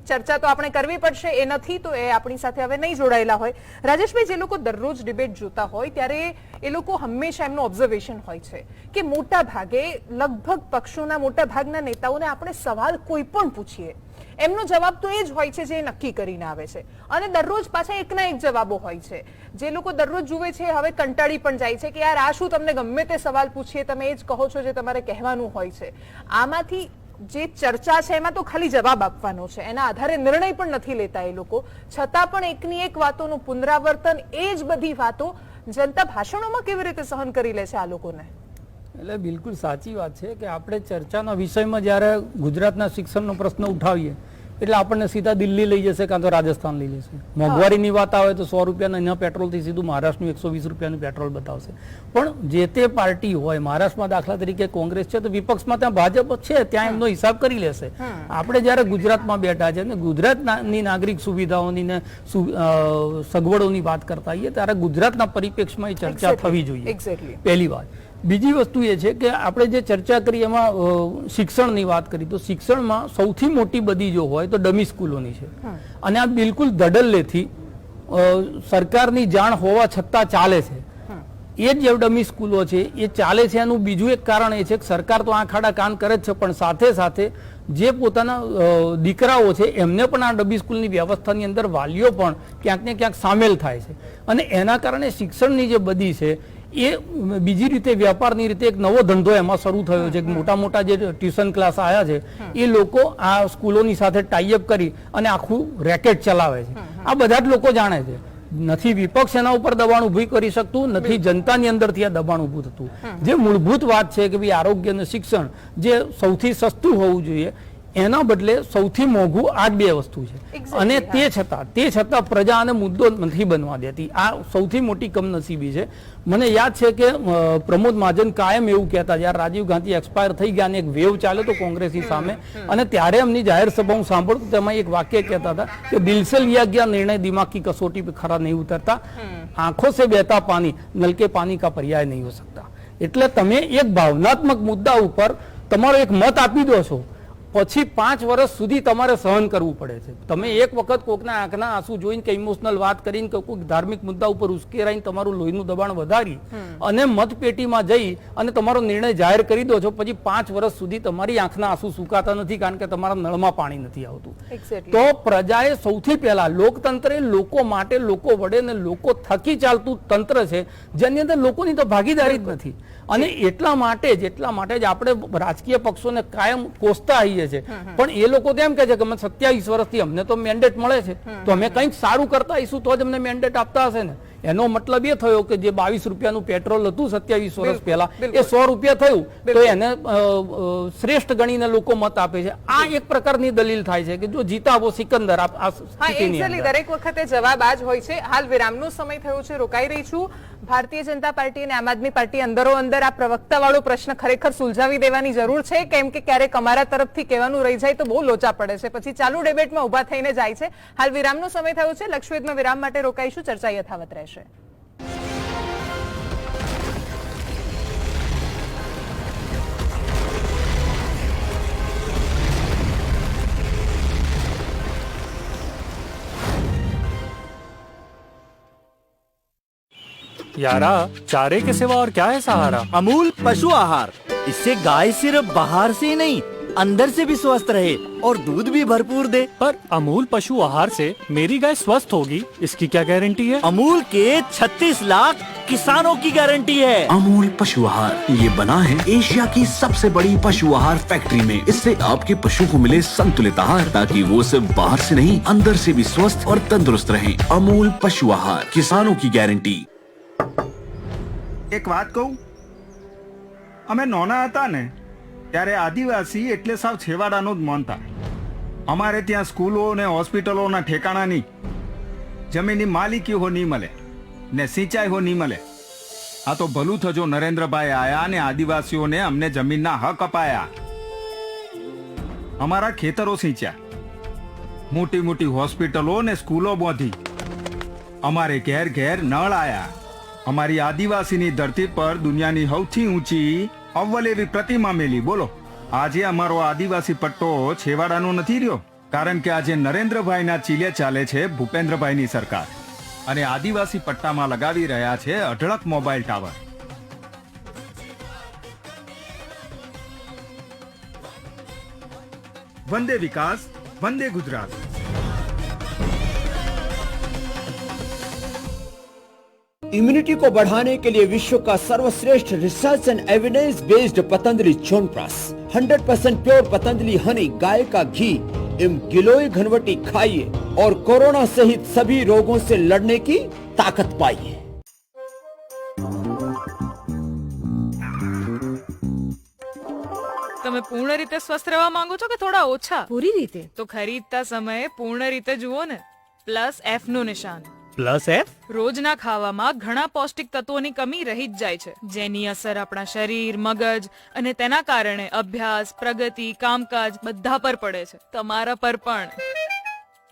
ચર્ચા તો આપણે કરવી પડશે. એ નથી તો એ આપણી સાથે હવે નહીં જોડાયેલા હોય. રાજેશભાઈ, જે લોકો દરરોજ ડિબેટ જોતા હોય ત્યારે એ લોકો હંમેશા એમનું ઓબ્ઝર્વેશન હોય છે કે મોટા ભાગે લગભગ પક્ષોના મોટા ભાગના નેતાઓને આપણે સવાલ કોઈ પણ પૂછીએ એમનો જવાબ તો એ જ હોય છે જે નક્કી કરીને આવે છે, અને દરરોજ પાછા એકના એક જવાબો હોય છે. જે લોકો દરરોજ જુએ છે હવે કંટાળી પણ જાય છે કે યાર આ શું, તમને ગમે તે સવાલ પૂછીએ તમે એ જ કહો છો જે તમારે કહેવાનું હોય છે. આમાંથી જે ચર્ચા છે એમાં તો ખાલી જવાબ આપવાનો છે, એના આધારે નિર્ણય પણ નથી લેતા એ લોકો. છતાં પણ એકની એક વાતોનું પુનરાવર્તન, એ જ બધી વાતો જનતા ભાષણોમાં કેવી રીતે સહન કરી લે છે આ લોકોને? એટલે બિલકુલ સાચી વાત છે કે આપણે ચર્ચાના વિષયમાં જ્યારે ગુજરાતના શિક્ષણનો પ્રશ્ન ઉઠાવીએ એટલે આપણને સીધા દિલ્હી લઈ જશે કાં તો રાજસ્થાન લઈ જશે. મોંઘવારીની વાત આવે તો 100 રૂપિયાના એના પેટ્રોલથી સીધું મહારાષ્ટ્રનું 120 રૂપિયાનું પેટ્રોલ બતાવશે. પણ જે તે પાર્ટી હોય, મહારાષ્ટ્રમાં દાખલા તરીકે કોંગ્રેસ છે તો વિપક્ષમાં ત્યાં ભાજપ છે, ત્યાં એમનો હિસાબ કરી લેશે. આપણે જ્યારે ગુજરાતમાં બેઠા છે ને ગુજરાતની નાગરિક સુવિધાઓની ને સગવડોની વાત કરતા હોઈએ ત્યારે ગુજરાતના પરિપ્રેક્ષમાં એ ચર્ચા થવી જોઈએ, પહેલી વાત. બીજી વસ્તુ એ છે કે આપણે જે ચર્ચા કરી એમાં શિક્ષણની વાત કરી તો શિક્ષણમાં સૌથી મોટી બધી જો હોય તો ડમી સ્કૂલોની છે, અને આ બિલકુલ ધડલ્લેથી સરકારની જાણ હોવા છતાં ચાલે છે. એ જે ડમી સ્કૂલો છે એ ચાલે છે એનું બીજું એક કારણ એ છે કે સરકાર તો આંખ આડા કાન કરે જ છે, પણ સાથે સાથે જે પોતાના દીકરાઓ છે એમને પણ આ ડમી સ્કૂલની વ્યવસ્થાની અંદર વાલીઓ પણ ક્યાંક ને ક્યાંક સામેલ થાય છે, અને એના કારણે શિક્ષણની જે બધી છે એ બીજી રીતે વ્યાપારની રીતે એક નવો ધંધો એમાં શરૂ થયો છે. મોટા મોટા જે ટ્યુશન ક્લાસ આવ્યા છે એ લોકો આ સ્કૂલોની સાથે ટાઈઅપ કરી અને આખું રેકેટ ચલાવે છે. આ બધા જ લોકો જાણે છે. નથી વિપક્ષ એના ઉપર દબાણ ઊભી કરી શકતું, નથી જનતાની અંદરથી આ દબાણ ઊભું થતું. જે મૂળભૂત વાત છે કે ભાઈ આરોગ્ય અને શિક્ષણ જે સૌથી સસ્તું હોવું જોઈએ એના બદલે સૌથી મોંઘું આ જ બે વસ્તુ છે. Exactly, અને તે છતાં પ્રજા આને મુદ્દો નથી બનવા દેતી. આ સૌથી મોટી કમનસીબી છે. મને યાદ છે કે પ્રમોદ મહાજન કાયમ એવું કહેતા જ્યારે રાજીવ ગાંધી એક્સપાયર થઈ ગયા અને એક વેવ ચાલ્યો તો કોંગ્રેસની સામે, અને ત્યારે એમની જાહેર સભા હું સાંભળતો તેમાં એક વાક્ય કહેતા હતા કે દિલ સે લિયા ગયા નિર્ણય દિમાગ કી કસોટી पे खरा नहीं उतरता, आंखों से बहता पानी नल के पानी का पर्याय नहीं हो सकता. એટલે તમે એક ભાવનાત્મક મુદ્દા ઉપર તમારો એક મત આપી દો છો, પછી 5 વર્ષ સુધી તમારે સહન કરવું પડે છે. તમે એક વખત કોકના આંખના આંસુ જોઈને કે ઇમોશનલ વાત કરીને કે કોઈક ધાર્મિક મુદ્દા ઉપર ઉશ્કેરાઈને તમારું લોહીનું દબાણ વધારી અને મતપેટીમાં જઈ અને તમારો નિર્ણય જાહેર કરી દો છો, પછી 5 વર્ષ સુધી તમારી આંખના આંસુ સુકાતા નથી કારણ કે તમારા નળમાં પાણી નથી આવતું. Exactly. તો પ્રજાએ સૌથી પહેલા લોકતંત્ર એ લોકો માટે, લોકો વડે ને લોકો થકી ચાલતું તંત્ર છે જેની અંદર લોકોની તો ભાગીદારી જ નથી. અને એટલા માટે જ આપણે રાજકીય પક્ષોને કાયમ કોસતા આવીએ છીએ, પણ એ લોકો તો એમ કહે છે કે અમે 27 વર્ષથી અમને તો મેન્ડેટ મળે છે તો અમે કંઈક સારું કરતા આવીશું તો જ અમને મેન્ડેટ આપતા હશે ને. એનો મતલબ એ થયો કે જે 22 રૂપિયાનું પેટ્રોલ હતું 27 વર્ષ પહેલા એ 100 રૂપિયા થયું તો એને શ્રેષ્ઠ ગણીને લોકો મત આપે છે. આ એક પ્રકારની દલીલ થાય છે કે જો જીતાવો સિકંદર. હા, એક્ઝેક્ટલી દરેક વખતે જવાબ આ જ હોય છે. હાલ વિરામનો સમય થયો છે, રોકાઈ રહી છું. ભારતીય જનતા પાર્ટી અને આમ આદમી પાર્ટી અંદરો અંદર આ પ્રવક્તા વાળો પ્રશ્ન ખરેખર સુલઝાવી દેવાની જરૂર છે, કેમ કે ક્યારેક અમારા તરફથી કહેવાનું રહી જાય તો બહુ લોચા પડે છે, પછી ચાલુ ડિબેટમાં ઉભા થઈને જાય છે. હાલ વિરામનો સમય થયો છે, લક્ષવેધમાં વિરામ માટે રોકાઈશું, ચર્ચા યથાવત રહેશે. यारा चारे के सिवा और क्या है सहारा? अमूल पशु आहार, इससे गाय सिर्फ बाहर से ही नहीं अंदर से भी स्वस्थ रहे और दूध भी भरपूर दे। पर अमूल पशु आहार से मेरी गाय स्वस्थ होगी, इसकी क्या गारंटी है? अमूल के 36 लाख किसानों की गारंटी है। अमूल पशु आहार ये बना है एशिया की सबसे बड़ी पशु आहार फैक्ट्री में। इससे आपके पशु को मिले संतुलित आहार ताकि वो सिर्फ बाहर से नहीं अंदर से भी स्वस्थ और तंदुरुस्त रहे। अमूल पशु आहार, किसानों की गारंटी। एक વાત કહું, અમે નાના હતા ને ત્યારે આદિવાસી એટલે સાવ છેવાડાનો જ માનતા. અમારે ત્યાં સ્કૂલો ને હોસ્પિટલોના ઠેકાણા નહીં, જમીનની માલિકી હો નહીં મળે ને સિંચાઈ હો નહીં મળે. આ તો ભલું થજો નરેન્દ્રભાઈ આયા ને આદિવાસીઓને અમને જમીનના હક અપાયા. અમારા ખેતરો સિંચ્યા, મોટી મોટી હોસ્પિટલો ને સ્કૂલો બાંધી, અમારે ઘેર ઘેર નળ આયા. અમારી આદિવાસીની ધરતી પર દુનિયાની સૌથી ઊંચી અવ્વલ એવી પ્રતિમા મેલી. બોલો, આજે અમારો આદિવાસી પટ્ટો છેવાડાનો નથી રહ્યો, કારણ કે આજે નરેન્દ્રભાઈના ચીલે ચાલે છે ભૂપેન્દ્રભાઈની સરકાર, અને આદિવાસી પટ્ટામાં લગાવી રહ્યા છે અઢળક મોબાઈલ ટાવર. વંદે વિકાસ, વંદે ગુજરાત. इम्यूनिटी को बढ़ाने के लिए विश्व का सर्वश्रेष्ठ research and evidence based Patanjali chyawanprash, 100% pure Patanjali honey, गाय का घी एवं गिलोय घनवटी खाइए और कोरोना सहित सभी रोगों से लड़ने की ताकत पाइए। તમે પૂર્ણ રીતે સ્વસ્થ રહેવા માંગો છો કે થોડા ઓછા? પૂરી રીતે. તો ખરીદતા સમયે પૂર્ણ રીતે જુઓ ને +F નું નિશાન. +F? રોજના ખાવામાં ઘણા પૌષ્ટિક તત્વોની કમી રહી જ જાય છે, જેની અસર આપણા શરીર, મગજ અને તેના કારણે અભ્યાસ, પ્રગતિ, કામકાજ બધા પર પડે છે, તમારા પર પણ.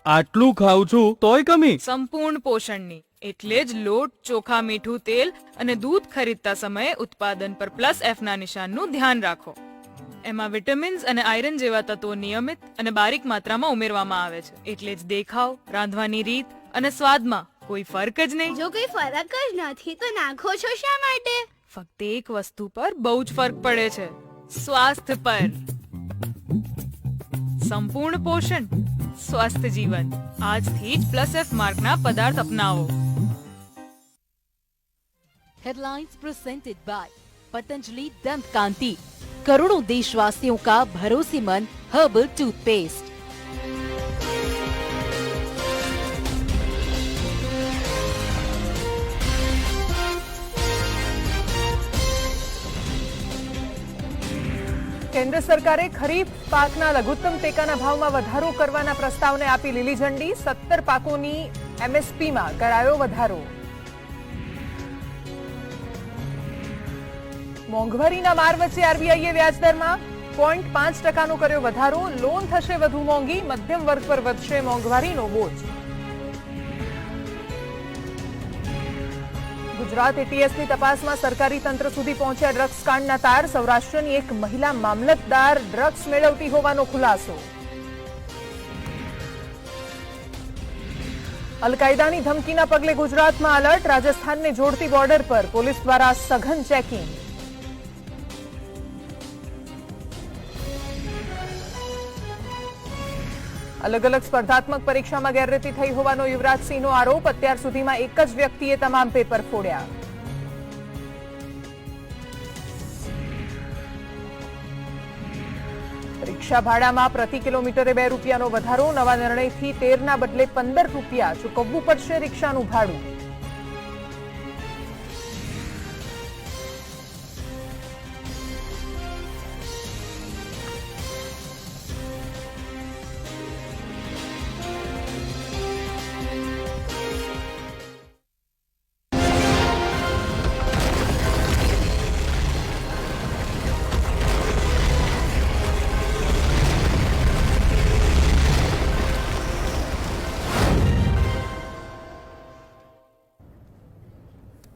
આટલું ખાઉં છું તોય કમી? સંપૂર્ણ પોષણની. એટલે જ લોટ, ચોખા, મીઠું, તેલ અને દૂધ ખરીદતા સમયે ઉત્પાદન પર +F ના નિશાનનું ધ્યાન રાખો. એમાં વિટામિન્સ અને આયરન જેવા તત્વો નિયમિત અને બારીક માત્રામાં ઉમેરવામાં આવે છે, એટલે જ દેખાવ, રાંધવાની રીત અને સ્વાદમાં કોઈ ફરક જ નહીં. જો કોઈ ફરક જ નથી તો નાખો છો શા માટે? ફક્ત એક વસ્તુ પર બહુ જ ફરક પડે છે, સ્વાસ્થ્ય પર. સંપૂર્ણ પોષણ, સ્વસ્થ જીવન. આજથી જ +F માર્કના પદાર્થ અપનાવો. हेडलाइंस प्रेजेंटेड बाय पतंजलि दंत कांति, करोड़ों देशवासियों का भरोसेमंद हर्बल टूथपेस्ट। કેન્દ્ર સરકારે ખરીફ પાકના લઘુત્તમ ટેકાના ભાવમાં વધારો કરવાના પ્રસ્તાવને આપી લીલી ઝંડી. 17 પાકોની એમએસપીમાં કરાયો વધારો. મોંઘવારીના માર વચ્ચે આરબીઆઈએ વ્યાજદરમાં 0.5% કર્યો વધારો. લોન થશે વધુ મોંઘી. મધ્યમ વર્ગ પર વધશે મોંઘવારીનો બોજ. ગુજરાત એટીએસની તપાસમાં સરકારી તંત્ર સુધી પહોંચ્યા ડ્રગ્સ કાંડના તાર. સૌરાષ્ટ્રની એક મહિલા મામલતદાર ડ્રગ્સ મેળવતી હોવાનો ખુલાસો. અલકાયદાની ધમકીના પગલે ગુજરાતમાં એલર્ટ. રાજસ્થાનને જોડતી બોર્ડર પર પોલીસ દ્વારા સઘન ચેકિંગ. અલગ અલગ સ્પર્ધાત્મક પરીક્ષામાં ગેરરીતિ થઈ હોવાનો યુવરાજસિંહનો આરોપ. અત્યાર સુધીમાં એક જ વ્યક્તિએ તમામ પેપર ફોડ્યા. રિક્ષા ભાડામાં પ્રતિ કિલોમીટરે 2 રૂપિયાનો વધારો. નવા નિર્ણયથી 13ના બદલે 15 રૂપિયા ચૂકવવું પડશે રિક્ષાનું ભાડું.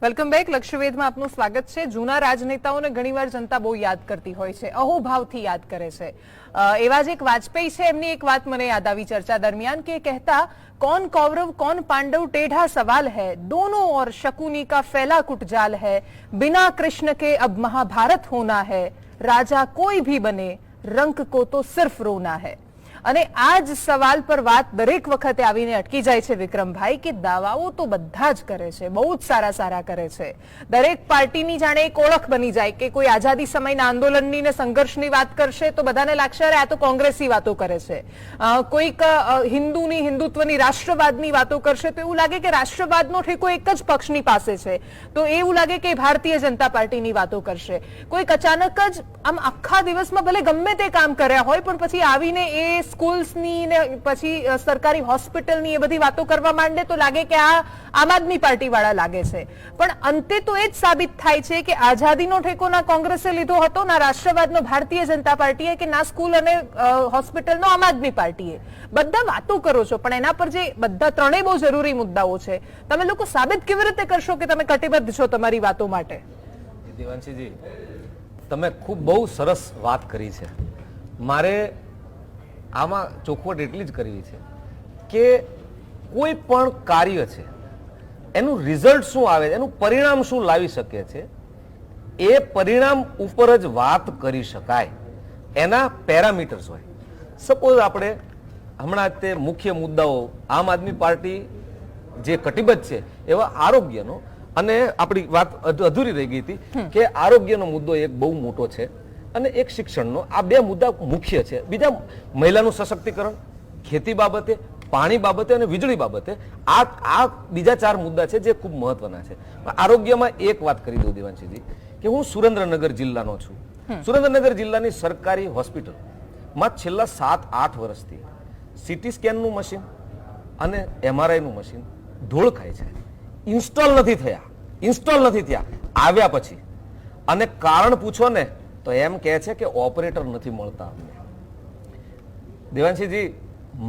Welcome back. લક્ષ્યવેધમાં આપનું સ્વાગત છે. જૂના રાજનેતાઓને ઘણીવાર જનતા બહુ યાદ કરતી હોય છે, અહોભાવથી યાદ કરે છે. એવા જ એક વાજપેયી છે, એમની એક વાત મને યાદ આવી ચર્ચા દરમિયાન કે કહેતા, कौन कौरव कौन पांडव टेढ़ा सवाल है, दोनों ओर शकुनी का फैला कुटजाल है, बिना कृष्ण के अब महाभारत होना है, राजा कोई भी बने रंक को तो सिर्फ रोना है. અને આ જ સવાલ પર વાત દરેક વખતે આવીને અટકી જાય છે વિક્રમભાઈ કે દાવાઓ તો બધા જ કરે છે, બહુ જ સારા સારા કરે છે. દરેક પાર્ટીની જાણે એક ઓળખ બની જાય કે કોઈ આઝાદી સમયના આંદોલનની ને સંઘર્ષની વાત કરશે તો બધાને લાગશે અરે આ તો કોંગ્રેસી વાતો કરે છે. કોઈક હિન્દુની, હિન્દુત્વની, રાષ્ટ્રવાદની વાતો કરશે તો એવું લાગે કે રાષ્ટ્રવાદનો ઠેકો એક જ પક્ષની પાસે છે, તો એવું લાગે કે ભારતીય જનતા પાર્ટીની વાતો કરશે. કોઈક અચાનક જ આમ આખા દિવસમાં ભલે ગમે તે કામ કર્યા હોય પણ પછી આવીને એ સ્કૂલ્સની ને પછી સરકારી હોસ્પિટલની એ બધી વાતો કરવા માંડે તો લાગે કે આ આમ આદમી પાર્ટી વાળા લાગે છે. પણ અંતે તો એ જ સાબિત થાય છે કે આઝાદીનો ઠેકો ના કોંગ્રેસે લીધો હતો, ના રાષ્ટ્રવાદનો ભારતીય જનતા પાર્ટીએ, કે ના સ્કૂલ અને હોસ્પિટલનો આમ આદમી પાર્ટીએ. બધા વાતો કરો છો પણ એના પર જે બધા ત્રણેય બહુ જરૂરી મુદ્દાઓ છે, તમે લોકો સાબિત કેવી રીતે કરશો કે તમે કટિબદ્ધ છો તમારી વાતો માટે? દેવાંશીજી, તમે ખૂબ બહુ સરસ વાત કરી છે. મારે આમાં ચોખવટ એટલી જ કરવી છે કે કોઈ પણ કાર્ય છે એનું રિઝલ્ટ શું આવે, એનું પરિણામ શું લાવી શકે છે, એ પરિણામ ઉપર જ વાત કરી શકાય. એના પેરામીટર્સ હોય. સપોઝ આપણે હમણાં તે મુખ્ય મુદ્દાઓ આમ આદમી પાર્ટી જે કટિબદ્ધ છે એવા આરોગ્યનો, અને આપણી વાત અધૂરી રહી ગઈ હતી કે આરોગ્યનો મુદ્દો એક બહુ મોટો છે અને એક શિક્ષણનો. આ બે મુદ્દા મુખ્ય છે. બીજા મહિલાનું સશક્તિકરણ, ખેતી બાબતે, પાણી બાબતે અને વીજળી બાબતે, આ બીજા 4 મુદ્દા છે જે ખૂબ મહત્વના છે. આરોગ્યમાં એક વાત કરી દઉં દેવાંશીજી કે હું સુરેન્દ્રનગર જિલ્લાનો છું. સુરેન્દ્રનગર જિલ્લાની સરકારી હોસ્પિટલમાં છેલ્લા 7-8 વર્ષથી સીટી સ્કેનનું મશીન અને MRIનું મશીન ધૂળ ખાય છે. ઇન્સ્ટોલ નથી થયા આવ્યા પછી. અને કારણ પૂછો ને તો એમ કહે છે કે ઓપરેટર નથી મળતા અમને. દેવાંશીજી,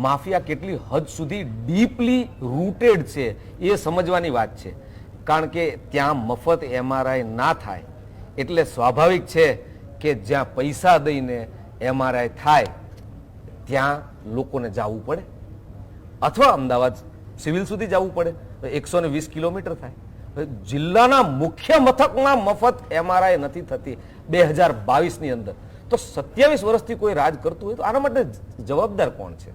માફિયા કેટલી હદ સુધી ડીપલી રૂટેડ છે એ સમજવાની વાત છે. કારણ કે ત્યાં મફત MRI ના થાય એટલે સ્વાભાવિક છે કે જ્યાં પૈસા દઈને MRI થાય ત્યાં લોકોને જવું પડે, અથવા અમદાવાદ સિવિલ સુધી જવું પડે, 120 કિલોમીટર થાય. જિલ્લાના મુખ્ય મથકમાં મફત MRI નથી થતી 2022ની અંદર. તો 27 વર્ષથી કોઈ રાજ કરતું હોય તો આના માટે જવાબદાર કોણ છે?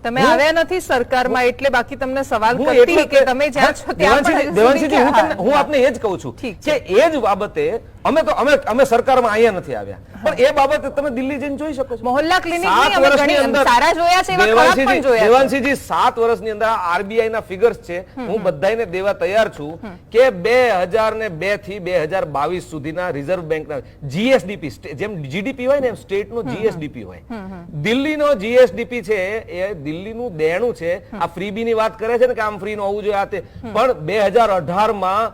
તમે આવ્યા નથી સરકારમાં એટલે બાકી તમને સવાલ કરતી કે તમે જ્યાં છો ત્યાં પણ દેવાંશીજી, હું આપને એ જ કહું છું કે એ જ બાબતે અમે સરકારમાં અહીંયા નથી આવ્યા, પણ એ બાબતે તમે દિલ્હી જઈને જોઈ શકો છો. મોહલ્લા ક્લિનિક 7 વર્ષની અંદર સારા જોયા છે, એવા ખરાબ પણ જોયા છે. દેવાંશીજી 7 વર્ષની અંદર આરબીઆઈ ના ફિગર્સ છે, હું બધાને દેવા તૈયાર છું કે 2002 થી 2022 સુધીના રિઝર્વ બેંકના જીએસડીપી, જેમ જીડીપી હોય ને એમ સ્ટેટનો જીએસડીપી હોય. દિલ્હીનો જીએસડીપી છે એ દિલ્હીનું દેણું છે. આ ફ્રીબી ની વાત કરે છે ને કે આમ ફ્રી નું હોવું જોઈએ, આ તે, પણ 2018 માં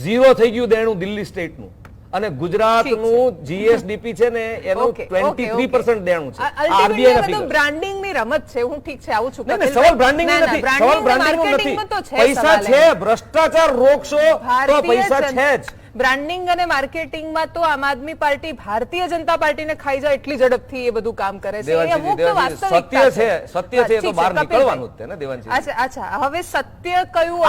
0 થઈ ગયું દેણું દિલ્હી સ્ટેટનું, અને ગુજરાતનું જીએસડીપી છે ને એનું 23% દેણું છે. આરબીઆઈ ના ફિગર બ્રાન્ડિંગ ની રમત છે. હું ઠીક છે આવું છું, સવાલ બ્રાન્ડિંગ નથી, સવાલ બ્રાન્ડિંગ નથી. પૈસા છે, ભ્રષ્ટાચાર રોકશો તો પૈસા છે જ. બ્રાન્ડિંગ અને માર્કેટિંગમાં તો આમ આદમી પાર્ટી ભારતીય જનતા પાર્ટીને ખાઈ જાય એટલી ઝડપથી એ બધું કામ કરે છે. એ અમુક તો વાસ્તવિકતા છે. સત્ય છે તો બહાર નીકળવાનું જ છે ને દેવાંશી. અચ્છા, હવે સત્ય કયું?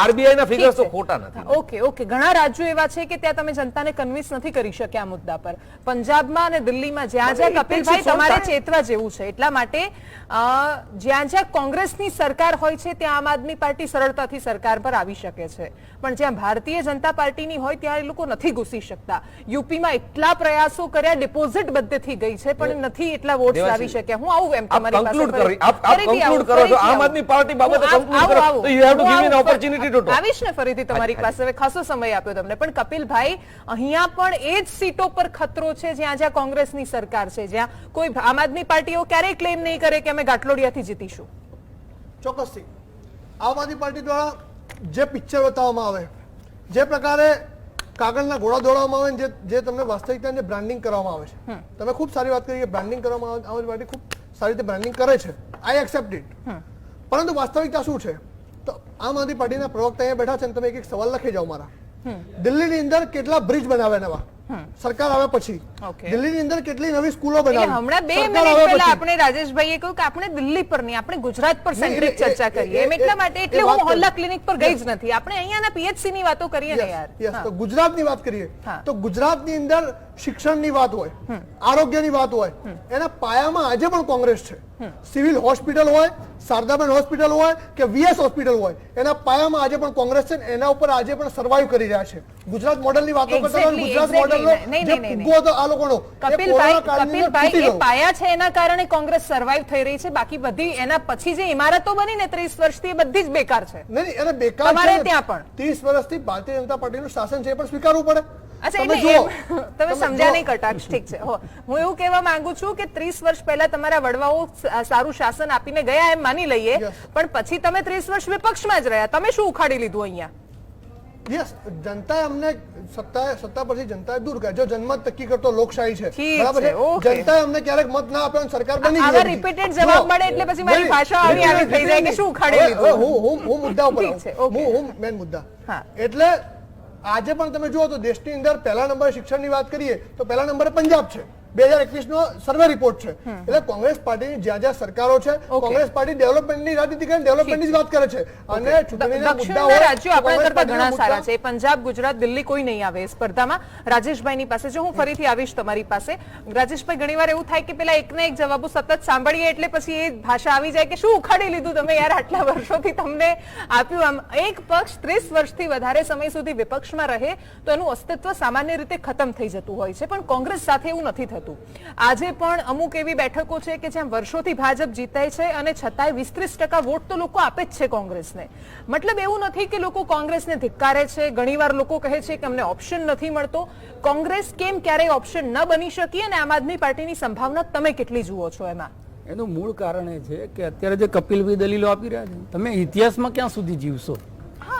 આરબીઆઈ ના ફિગર્સ તો ખોટા નથી. ઓકે, ઘણા રાજ્યો એવા છે કે ત્યાં તમે જનતાને કન્વિન્સ નથી કરી શક્યા આ મુદ્દા પર. પંજાબમાં અને દિલ્હીમાં જ્યાં કપિલભાઈ તમારે ચેતવા જેવું છે. એટલા માટે જ્યાં કોંગ્રેસની સરકાર હોય છે ત્યાં આમ આદમી પાર્ટી સરળતાથી સરકાર પર આવી શકે છે, પણ જ્યાં ભારતીય જનતા પાર્ટીની હોય ત્યાં એ લોકો નથી ઘૂસી શકતા. યુપીમાં એટલા પ્રયાસો કર્યા, ડિપોઝિટ બધેથી ગઈ છે, પણ નથી એટલા વોટ લાવી શક્યા. હું આવું એમ તમારી પાસે કરો છો આમ આદમી પાર્ટી બાબતે કન્ક્લુડ કરો તો you have to give me N opportunity to talk. આવીશ ને ફરીથી તમારી પાસે. હવે ખાસો સમય આપ્યો તમને, પણ કપિલભાઈ અહીંયા પણ એ જ સીટો પર ખતરો છે જ્યાં કોંગ્રેસની સરકાર છે, જ્યાં કોઈ આમ આદમી પાર્ટીઓ ક્યારેય ક્લેમ નહીં કરે કે અમે ગાંઠલોડિયાથી જીતીશું. ચોક્કસથી આમ આદમી પાર્ટી દ્વારા જે પિક્ચર બતાવવામાં આવે, જે પ્રકારે કાગળના ઘોડા દોડવામાં આવે, જે તમને વાસ્તવિકતાને બ્રાન્ડિંગ કરવામાં આવે છે, તમે ખૂબ સારી વાત કરી કે બ્રાન્ડિંગ કરવામાં આવે, આમ આદમી પાર્ટી ખૂબ સારી રીતે બ્રાન્ડિંગ કરે છે, આઈ એક્સેપ્ટ ઇટ. પરંતુ વાસ્તવિકતા શું છે? તો આમ આદમી પાર્ટીના પ્રવક્તા અહીંયા બેઠા છે અને તમે એક સવાલ લખી જાઓ મારા. દિલ્હીની અંદર કેટલા બ્રિજ બનાવ્યા નવા સરકાર આવે પછી? દિલ્હીની અંદર કેટલી નવી સ્કૂલો બનાવી? હમણાં 2 મિનિટ પહેલા આપણે રાજેશભાઈએ કહ્યું કે આપણે દિલ્હી પર નહીં, આપણે ગુજરાત પર સેન્ટ્રિક ચર્ચા કરીએ. એમ એટલા માટે એટલે હું મોહલ્લા ક્લિનિક પર ગઈ જ નથી. આપણે અહીંયાના પીએચસી ની વાતો કરીએ ને યાર. તો ગુજરાતની વાત કરીએ તો ગુજરાતની અંદર શિક્ષણની વાત હોય, આરોગ્યની વાત હોય, એના પાયામાં આજે પણ કોંગ્રેસ છે. સિવિલ હોસ્પિટલ હોય, શારદાબેન હોસ્પિટલ હોય કે વીએસ હોસ્પિટલ હોય, એના પાયામાં આજે પણ કોંગ્રેસ છે. એના ઉપર આજે પણ સર્વાઈવ કરી રહ્યા છે. ગુજરાત મોડલની વાતો કરતા ગુજરાત મોડલનો જે ફુગ્ગો હતો આ લોકોનો, કપિલભાઈ એ પાયા છે એના કારણે કોંગ્રેસ સર્વાઈવ થઈ રહી છે. બાકી બધી એના પછી જે ઇમારતો બની ને 30 વર્ષથી એ બધી જ બેકાર છે. નહીં, એને બેકાર તમારે ત્યાં પણ 30 વર્ષથી ભારતીય જનતા પાર્ટીનું શાસન છે એ પણ સ્વીકારવું પડે. અચ્છા, એટલે તમે સમજ્યા નહીં કટાક્ષ. ઠીક છે, હું એવું કહેવા માંગુ છું કે 30 વર્ષ પહેલા તમારા વડવાઓ સારું શાસન આપીને ગયા એમ માની લઈએ, પણ પછી તમે 30 વર્ષ વિપક્ષમાં જ રહ્યા. તમે શું ઉખાડી લીધું અહીંયા? યસ, જનતાએ અમને સત્તા પરથી જનતાએ દૂર કર્યા. જો જનમત નક્કી કરતો લોકશાહી છે, બરાબર છે. જનતાએ અમને ક્યારેક મત ના આપ્યો અને સરકાર બની ગઈ. આવા રિપીટેડ જવાબ મળે એટલે પછી મારી ભાષા આવી થઈ જાય કે શું ઉખાડી લીધું. હું મુદ્દા ઉપર હું મેન મુદ્દા. એટલે આજે પણ તમે જુઓ તો દેશની અંદર પહેલા નંબરે શિક્ષણની વાત કરીએ તો પહેલા નંબરે પંજાબ છે. 2021 નો સર્વે રિપોર્ટ છે. એટલે કોંગ્રેસ પાર્ટીની જ્યાં સરકારો છે, કોંગ્રેસ પાર્ટી ડેવલપમેન્ટની રાજનીતિ કરીને ડેવલપમેન્ટની જ વાત કરે છે. અને ચૂંટણીના મુદ્દાઓ રાજ્યો આપણા કરતા ઘણા સારા છે. પંજાબ, ગુજરાત, દિલ્હી કોઈ નહીં આવે સ્પર્ધામાં. રાજેશભાઈની પાસે જો હું ફરીથી આવીશ તમારી પાસે. રાજેશભાઈ, ઘણીવાર એવું થાય કે પેલા એકના એક જવાબો સતત સાંભળીએ એટલે પછી એ ભાષા આવી જાય કે શું ઉખાડી લીધું તમે યાર, આટલા વર્ષોથી તમને આપ્યું. આમ એક પક્ષ 30 વર્ષથી વધારે સમય સુધી વિપક્ષમાં રહે તો એનું અસ્તિત્વ સામાન્ય રીતે ખતમ થઈ જતું હોય છે, પણ કોંગ્રેસ સાથે એવું નથી થતું. આજે પણ અમુક એવી બેઠકો છે કે જ્યાં વર્ષોથી ભાજપ જીતાય છે અને છતાંય 20-30% વોટ તો લોકો આપે જ છે કોંગ્રેસને. મતલબ એવું નથી કે લોકો કોંગ્રેસને ધિક્કારે છે. ઘણીવાર લોકો કહે છે કે અમને ઓપ્શન નથી મળતો. કોંગ્રેસ કેમ ક્યારેય ઓપ્શન ન બની શકી અને આમ આદમી પાર્ટીની સંભાવના તમે કેટલી જુઓ છો એમાં? એનું મૂળ કારણ એ છે કે અત્યારે જે કપિલભાઈ દલીલો આપી રહ્યા છે, તમે ઇતિહાસમાં ક્યાં સુધી જીવશો?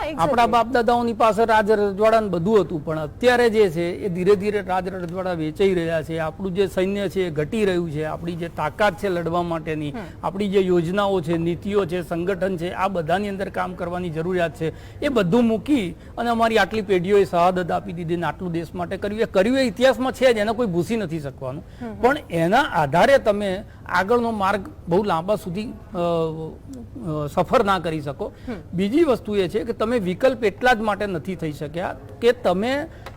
આપણા બાપ દાદાઓની પાસે રાજ રજવાડા બધું હતું, પણ અત્યારે જે છે એ ધીરે ધીરે રાજ રજવાડા વેચાઈ રહ્યા છે. આપણું જે સૈન્ય છે એ ઘટી રહ્યું છે. આપણી જે તાકાત છે લડવા માટેની, આપણી જે યોજનાઓ છે, નીતિઓ છે, સંગઠન છે, આ બધાની અંદર કામ કરવાની જરૂરિયાત છે. એ બધું મૂકી અને અમારી આટલી પેઢીઓએ શહાદત આપી દીધી ને આટલું દેશ માટે કર્યું એ ઇતિહાસમાં છે જ, એને કોઈ ભૂસી નથી શકવાનું. પણ એના આધારે તમે આગળનો માર્ગ બહુ લાંબા સુધી સફર ના કરી શકો. બીજી વસ્તુ એ છે કે તમે વિકલ્પ એટલા જ માટે નથી થઈ શક્યા કે તમે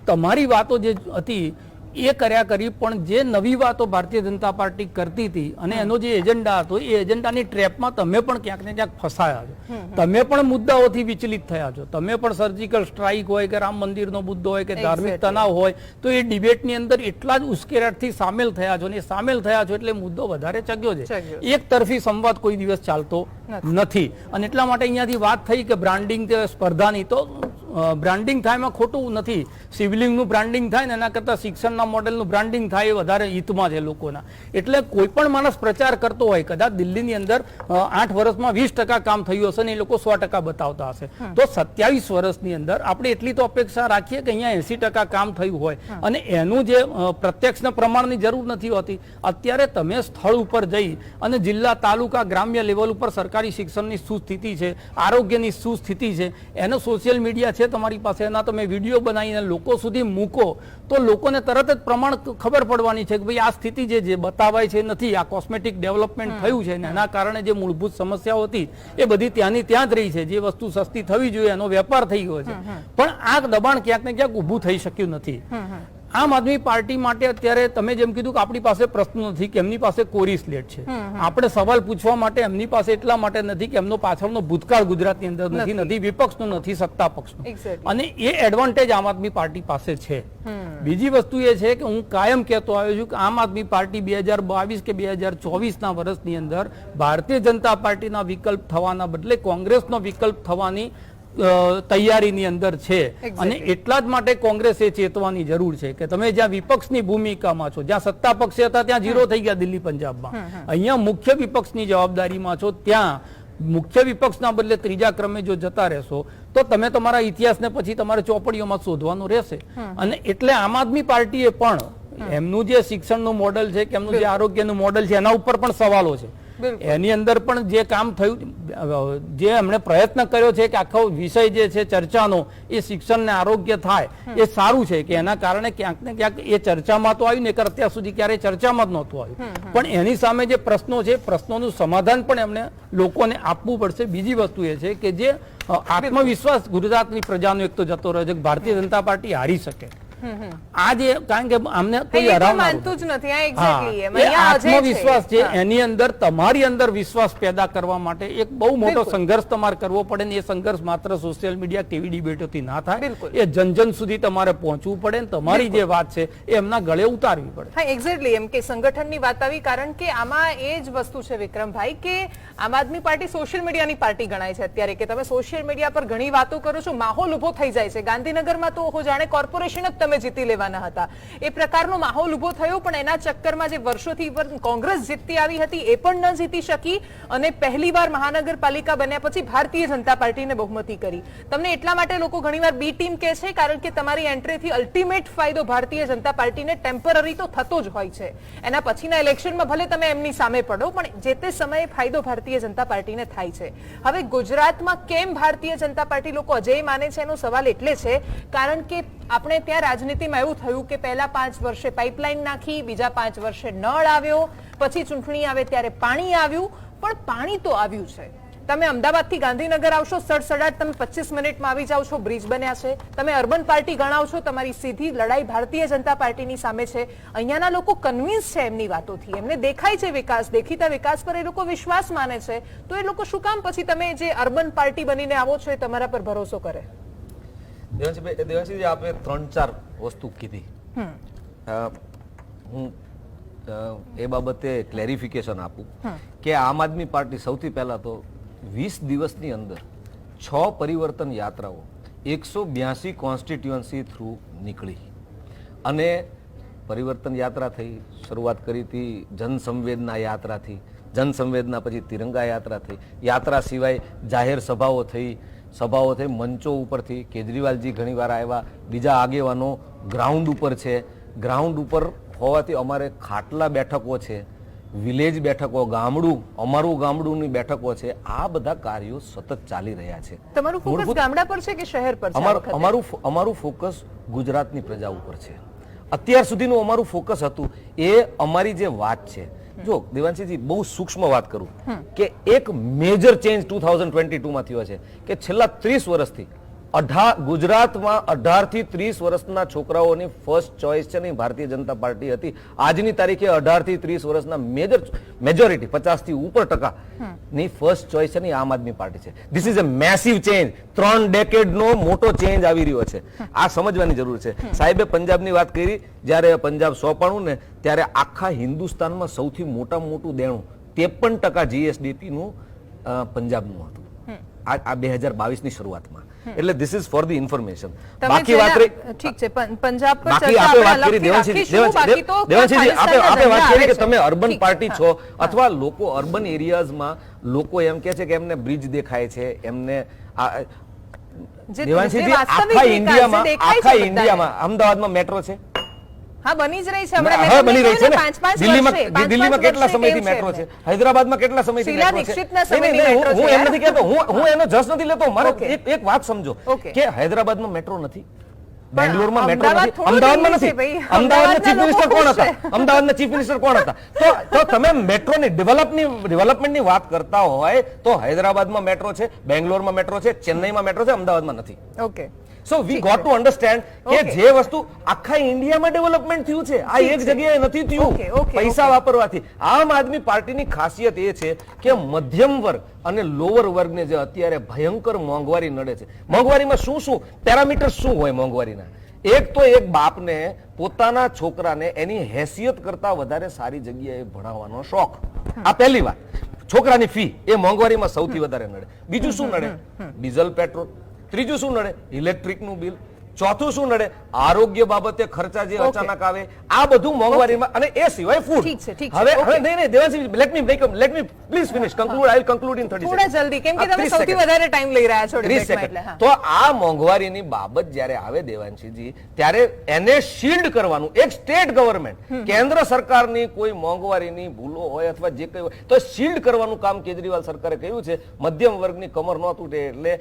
તમારી વાતો જે હતી એ કર્યા કરી, પણ જે નવી વાતો ભારતીય જનતા પાર્ટી કરતી હતી અને એનો જે એજન્ડા હતો એ એજન્ડાની ટ્રેપમાં તમે પણ ક્યાંક ને ક્યાંક ફસાયા છો. તમે પણ મુદ્દાઓથી વિચલિત થયા છો. તમે પણ સર્જિકલ સ્ટ્રાઇક હોય કે રામ મંદિરનો મુદ્દો હોય કે ધાર્મિક તણાવ હોય તો એ ડિબેટની અંદર એટલા જ ઉશ્કેરાટથી સામેલ થયા છો, અને એ સામેલ થયા છો એટલે મુદ્દો વધારે ચગ્યો છે. એક તરફી સંવાદ કોઈ દિવસ ચાલતો નથી, અને એટલા માટે અહીંયાથી વાત થઈ કે બ્રાન્ડિંગ સ્પર્ધાની, તો બ્રાન્ડિંગ થાય એમાં ખોટું નથી. સિવિલિંગનું બ્રાન્ડિંગ થાય ને એના કરતાં શિક્ષણના મોડેલનું બ્રાન્ડિંગ થાય એ વધારે હિતમાં છે લોકોના. એટલે કોઈ પણ માણસ પ્રચાર કરતો હોય, કદાચ દિલ્હીની અંદર 8 વર્ષમાં 20% કામ થયું હશે ને એ લોકો 100% બતાવતા હશે, તો 27 વર્ષની અંદર આપણે એટલી તો અપેક્ષા રાખીએ કે અહીંયા 80% કામ થયું હોય, અને એનું જે પ્રત્યક્ષ પ્રમાણની જરૂર નથી હોતી. અત્યારે તમે સ્થળ ઉપર જઈ અને જિલ્લા, તાલુકા, ગ્રામ્ય લેવલ ઉપર સરકારી શિક્ષણની શું સ્થિતિ છે, આરોગ્યની શું સ્થિતિ છે, એનો સોશિયલ મીડિયા છે તમારી પાસે, એના તમે વિડીયો બનાવીને લોકો સુધી મૂકો તો લોકોને તરત જ પ્રમાણ ખબર પડવાની છે કે ભાઈ આ સ્થિતિ જે બતાવાય છે નથી, આ કોસ્મેટિક ડેવલપમેન્ટ થયું છે, એના કારણે જે મૂળભૂત સમસ્યાઓ હતી એ બધી ત્યાંની ત્યાં જ રહી છે. જે વસ્તુ સસ્તી થવી જોઈએ એનો વેપાર થઈ ગયો છે, પણ આ દબાણ ક્યાંક ને ક્યાંક ઊભું થઈ શક્યું નથી. આમ આદમી પાર્ટી માટે અત્યારે તમે જેમ કીધું કે આપણી પાસે પ્રશ્ન નથી કે એમની પાસે કોરી સ્લેટ છે. આપણે સવાલ પૂછવા માટે એમની પાસે એટલા માટે નથી કે એમનો પાછળનો ભૂતકાળ ગુજરાતની અંદર નથી વિપક્ષનો નથી, સત્તા પક્ષનો, અને એ એડવાન્ટેજ આમ આદમી પાર્ટી પાસે છે. બીજી વસ્તુ એ છે કે હું કાયમ કહેતો આવ્યો છું કે આમ આદમી પાર્ટી 2022 કે 2024ના વર્ષની અંદર ભારતીય જનતા પાર્ટીના વિકલ્પ થવાના બદલે કોંગ્રેસનો વિકલ્પ થવાની તૈયારીની અંદર છે, અને એટલા જ માટે કોંગ્રેસે ચેતવાની જરૂર છે કે તમે જ્યાં વિપક્ષની ભૂમિકામાં છો, જ્યાં સત્તા પક્ષે હતા ત્યાં 0 થઈ ગયા દિલ્હી, પંજાબમાં, અહીંયા મુખ્ય વિપક્ષની જવાબદારીમાં છો, ત્યાં મુખ્ય વિપક્ષના બદલે ત્રીજા ક્રમે જો જતા રહેશો તો તમે તમારા ઇતિહાસને પછી તમારે ચોપડીઓમાં શોધવાનું રહેશે. અને એટલે આમ આદમી પાર્ટીએ પણ એમનું જે શિક્ષણનું મોડેલ છે કે એમનું જે આરોગ્યનું મોડેલ છે એના ઉપર પણ સવાલો છે. એની અંદર પણ જે કામ થયું, જે એમણે પ્રયત્ન કર્યો છે કે આખો વિષય જે છે ચર્ચાનો એ શિક્ષણ ને આરોગ્ય થાય એ સારું છે કે એના કારણે ક્યાંક ને ક્યાંક એ ચર્ચામાં તો આવ્યું ને, અત્યાર સુધી ક્યારેય ચર્ચામાં જ નહોતું આવ્યું. પણ એની સામે જે પ્રશ્નો છે, પ્રશ્નોનું સમાધાન પણ એમને લોકોને આપવું પડશે. બીજી વસ્તુ એ છે કે જે આત્મવિશ્વાસ ગુજરાતની પ્રજાનો એક તો જતો રહ્યો છે કે ભારતીય જનતા પાર્ટી હારી શકે. આજે કારણ કે અમને કોઈ માનતું જ નથી, આત્મવિશ્વાસ છે એની અંદર તમારી અંદર વિશ્વાસ પેદા કરવા માટે એક બહુ મોટો સંઘર્ષ તમારે કરવો પડે, ને એ સંઘર્ષ માત્ર સોશિયલ મીડિયા, ટીવી ડિબેટોથી ના થાય. એ જન સુધી તમારે પહોંચવું પડે, ને તમારી જે વાત છે એ એમના ગળે ઉતારવી પડે. હા, એક્ઝેક્ટલી. એમ કે સંગઠનની વાત આવી, કારણ કે આમાં એ જ વસ્તુ છે વિક્રમભાઈ કે આમ આદમી પાર્ટી સોશિયલ મીડિયાની પાર્ટી ગણાય છે અત્યારે, કે તમે સોશિયલ મીડિયા પર ઘણી વાતો કરો છો, માહોલ ઉભો થઈ જાય છે. ગાંધીનગરમાં તો જાણે કોર્પોરેશન જ તમે જીતી લેવાના હતા, એ પ્રકારનો માહોલ ઉભો થયો. પણ એના ચક્કરમાં જે વર્ષોથી કોંગ્રેસ જીતતી આવી હતી એ પણ ન જીતી શકી, અને પહેલીવાર મહાનગરપાલિકા બન્યા પછી ભારતીય જનતા પાર્ટીને બહુમતી કરી. તમને એટલા માટે લોકો ઘણીવાર બી ટીમ કહે છે, કારણ કે તમારી એન્ટ્રીથી અલ્ટિમેટ ફાયદો ભારતીય જનતા પાર્ટીને ટેમ્પરરી તો થતો જ હોય છે. એના પછીના ઇલેક્શનમાં ભલે તમે એમની સામે પડો, પણ જે તે સમયે ફાયદો ભારતીય જનતા પાર્ટીને થાય છે. હવે ગુજરાતમાં કેમ ભારતીય જનતા પાર્ટી લોકો અજય માને છે એનો સવાલ એટલે છે કારણ કે આપણે ત્યાં રાજનીતિમાં એવું થયું કે પહેલા 5 વર્ષે પાઇપલાઇન નાખી, બીજા 5 વર્ષે નળ આવ્યો, પછી ચૂંટણી આવે ત્યારે પાણી આવ્યું. પણ પાણી તો આવ્યું છે. તમે અમદાવાદથી ગાંધીનગર આવશો, સડસડાટ તમે 25 મિનિટમાં આવી જાવ છો, બ્રિજ બન્યા છે. તમે અર્બન પાર્ટી ગણાવ છો, તમારી સીધી લડાઈ ભારતીય જનતા પાર્ટીની સામે છે. અહીંયાના લોકો કન્વિન્સ છે એમની વાતોથી, એમને દેખાય છે વિકાસ, દેખીતા વિકાસ પર એ લોકો વિશ્વાસ માને છે. તો એ લોકો શું કામ પછી તમે જે અર્બન પાર્ટી બનીને આવો છો એ તમારા પર ભરોસો કરે? દેવાંશીજી, આપે 3-4 વસ્તુ કીધી. હું એ બાબતે ક્લેરિફિકેશન આપું કે આમ આદમી પાર્ટી સૌથી પહેલા તો 20 દિવસની અંદર 6 પરિવર્તન યાત્રાઓ 182 કોન્સ્ટિટ્યુઅન્સી થ્રુ નીકળી, અને પરિવર્તન યાત્રા થઈ. શરૂઆત કરી હતી જનસંવેદના યાત્રાથી, જનસંવેદના પછી તિરંગા યાત્રા થઈ, યાત્રા સિવાય જાહેર સભાઓ થઈ, મંચો ઉપરથી કેજરીવાલજી ઘણીવાર આવ્યા, બીજા આગેવાનો ગ્રાઉન્ડ ઉપર છે. ગ્રાઉન્ડ ઉપર હોવાથી અમારે ખાટલા બેઠકો છે, વિલેજ બેઠકો, ગામડું, અમારું ગામડુંની બેઠકો છે. આ બધા કાર્યો સતત ચાલી રહ્યા છે. તમારું ફોકસ ગામડા પર છે કે શહેર પર છે? અમારું ફોકસ ગુજરાતની પ્રજા ઉપર છે. અત્યાર સુધીનું અમારું ફોકસ હતું એ અમારી જે વાત છે. જો દેવાંશીજી, બહુ સૂક્ષ્મ વાત કરું કે એક મેજર ચેન્જ 2022માં થયો છે કે છેલ્લા 30 વર્ષથી ગુજરાતમાં 18 થી 30 વર્ષના છોકરાઓની ફર્સ્ટ ચોઇસ છે ને ભારતીય જનતા પાર્ટી હતી. આજની તારીખે 18 થી 30 વર્ષના મેજોરિટી 50 થી ઉપર ટકા ની ફર્સ્ટ ચોઇસ છે ને આમ આદમી પાર્ટી છે. This is a massive change. 3 decade નો મોટો ચેન્જ આવી રહ્યો છે. આ સમજવાની જરૂર છે. સાહેબે પંજાબની વાત કરી, જ્યારે પંજાબ સોંપાણું ને ત્યારે આખા હિન્દુસ્તાનમાં સૌથી મોટું દેણું 53% જીએસડીપી નું પંજાબનું હતું. આ 2022 ની શરૂઆતમાં. એટલે this is for the information. બાકી વાત રહી, ઠીક છે, પંજાબ પર બાકી ચર્ચા આપણે આપણે વાત કરી અલગથી દેવાંશીજી, રાખીશું. દેવાંશીજી, આપણે વાત કરી કે તમે અર્બન ઠીક, પાર્ટી હા. છો અથવા લોકો અર્બન એરિયાઝમાં લોકો એમ કે છે કે એમને બ્રિજ દેખાય છે, એમને જે દેવાંશીજી, વાસ્તવિક વિકાસ જે દેખાય છે ઇન્ડિયામાં અમદાવાદમાં મેટ્રો છે. હા, બની જ રહી છે. હમણાં મેં હવે તમને બની રહી છે કહ્યું ને. ને, 5-5 વર્ષે, 5-5 દિલ્હીમાં કેટલા વર્ષે સમયથી કેવું મેટ્રો છે છે? હૈદરાબાદમાં કેટલા સમયથી શીલા મેટ્રો છે? દીક્ષિતના નહીં, નહીં, સમયની નહીં, મેટ્રો હું છે એમ નથી યાર. કહેતો, હું એનો જસ નથી લેતો. મારે Okay. એક વાત સમજો Okay. કે હૈદરાબાદમાં મેટ્રો નથી, પણ બેંગ્લોરમાં મેટ્રો અમદાવાદ નથી, થોડું અમદાવાદમાં દિલ્હી છે નથી. ભાઈ. અમદાવાદના ચીફ મિનિસ્ટર કોણ અમદાવાદના હતા? અમદાવાદના ચીફ મિનિસ્ટર કોણ હતા? તો તમે મેટ્રોની ડેવલપમેન્ટની વાત કરતા હોય તો હૈદરાબાદમાં મેટ્રો છે, બેંગ્લોરમાં મેટ્રો છે, ચેન્નઈમાં મેટ્રો છે, અમદાવાદમાં નથી. Okay, so we got to understand કે Okay. જે વસ્તુ આખા ઇન્ડિયામાં ડેવલપમેન્ટ થયું છે, આ એક જગ્યાએ નથી થયું Okay. પૈસા વાપરવાથી. આમ આદમી પાર્ટીની ખાસિયત એ છે કે મધ્યમ વર્ગ અને લોઅર વર્ગને જે અત્યારે ભયંકર મોંઘવારી નડે છે, મોંઘવારીમાં શું પેરામીટર શું હોય મોંઘવારીના? એક તો એક બાપને પોતાના છોકરાને એની હેસિયત કરતા વધારે સારી જગ્યાએ ભણાવવાનો શોખ. આ પહેલી વાત. છોકરાની ફી એ મોંઘવારીમાં સૌથી વધારે નડે. બીજું શું નડે? Diesel, petrol. ત્રીજું શું નડે? ઇલેક્ટ્રિકનું બિલ. ચોથું શું નડે? આરોગ્ય બાબતે ખર્ચા જે અચાનક આવે, આ બધું મોંઘવારીમાં. અને એ સિવાય ફૂડ. ઠીક છે, ઠીક છે. હવે નહીં, Devanshi, let me please finish conclude. I will conclude in 30 થોડા જલ્દી, કેમ કે તમે સૌથી વધારે ટાઈમ લઈ રહ્યા છો 30 ડિબેટમાં, સેકન્ડ. એટલે હા. તો આ મોંઘવારીની બાબત જ્યારે આવે દેવાંશીજી, ત્યારે એને શિલ્ડ કરવાનું એક સ્ટેટ ગવર્મેન્ટ, કેન્દ્ર સરકારની કોઈ મોંઘવારીની ભૂલો હોય અથવા જે કંઈ હોય તો શિલ્ડ કરવાનું કામ કેજરીવાલ સરકારે કર્યું છે. મધ્યમ વર્ગની કમર ન તૂટે એટલે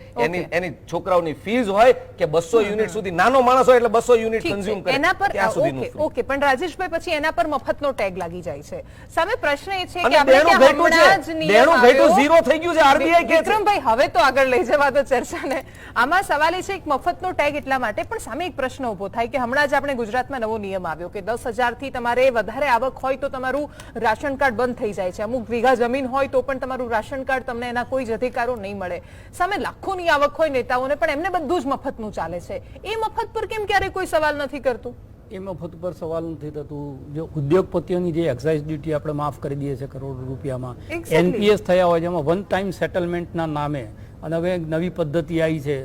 એની છોકરાઓની ફીસ હોય કે 200 યુનિટ સુધી, નાનો માણસ હોય એટલે 200 યુનિટ ઠીક કન્ઝ્યુમ છે. કરે એના પર ત્યાં સુધીનું free. ઓકે, પણ રાજેશભાઈ પછી એના પર મફતનો ટેગ લાગી જાય છે. સામે પ્રશ્ન એ છે અને કે આપણે દેણું ત્યાં ઘટ્યું છે. હમણાં જ નિયમ દેણું ઘટ્યું, આવ્યો. ઝીરો થઈ ગયું છે. આરબીઆઈ કે છે. વિક્રમભાઈ, હવે તો આગળ લઈ જવા દો ચર્ચાને. આમાં સવાલ એ છે કે મફતનો ટેગ એટલા માટે, પણ સામે એક પ્રશ્ન ઉભો થાય કે હમણાં જ આપણે ગુજરાતમાં નવો નિયમ આવ્યો કે 10,000 થી તમારે વધારે આવક હોય તો તમારું રાશન કાર્ડ બંધ થઈ જાય છે. અમુક વીઘા જમીન હોય તો પણ તમારું રાશન કાર્ડ, તમને એના કોઈ જ અધિકારો નહીં મળે. સામે લાખોની આવક હોય નેતાઓને, પણ એમને બધું જ મફતનું ચાલે છે. એ મફત પર કેમ ક્યારે કોઈ સવાલ નથી કરતું? એ મફત પર સવાલ નથી થતું. જો ઉદ્યોગપતિઓની જે એક્સાઇઝ ડ્યુટી આપણે માફ કરી દઈએ છીએ કરોડ રૂપિયામાં, Exactly. એનપીએસ થયા હોય જેમાં વન ટાઈમ સેટલમેન્ટના નામે, અને હવે એક નવી પદ્ધતિ આવી છે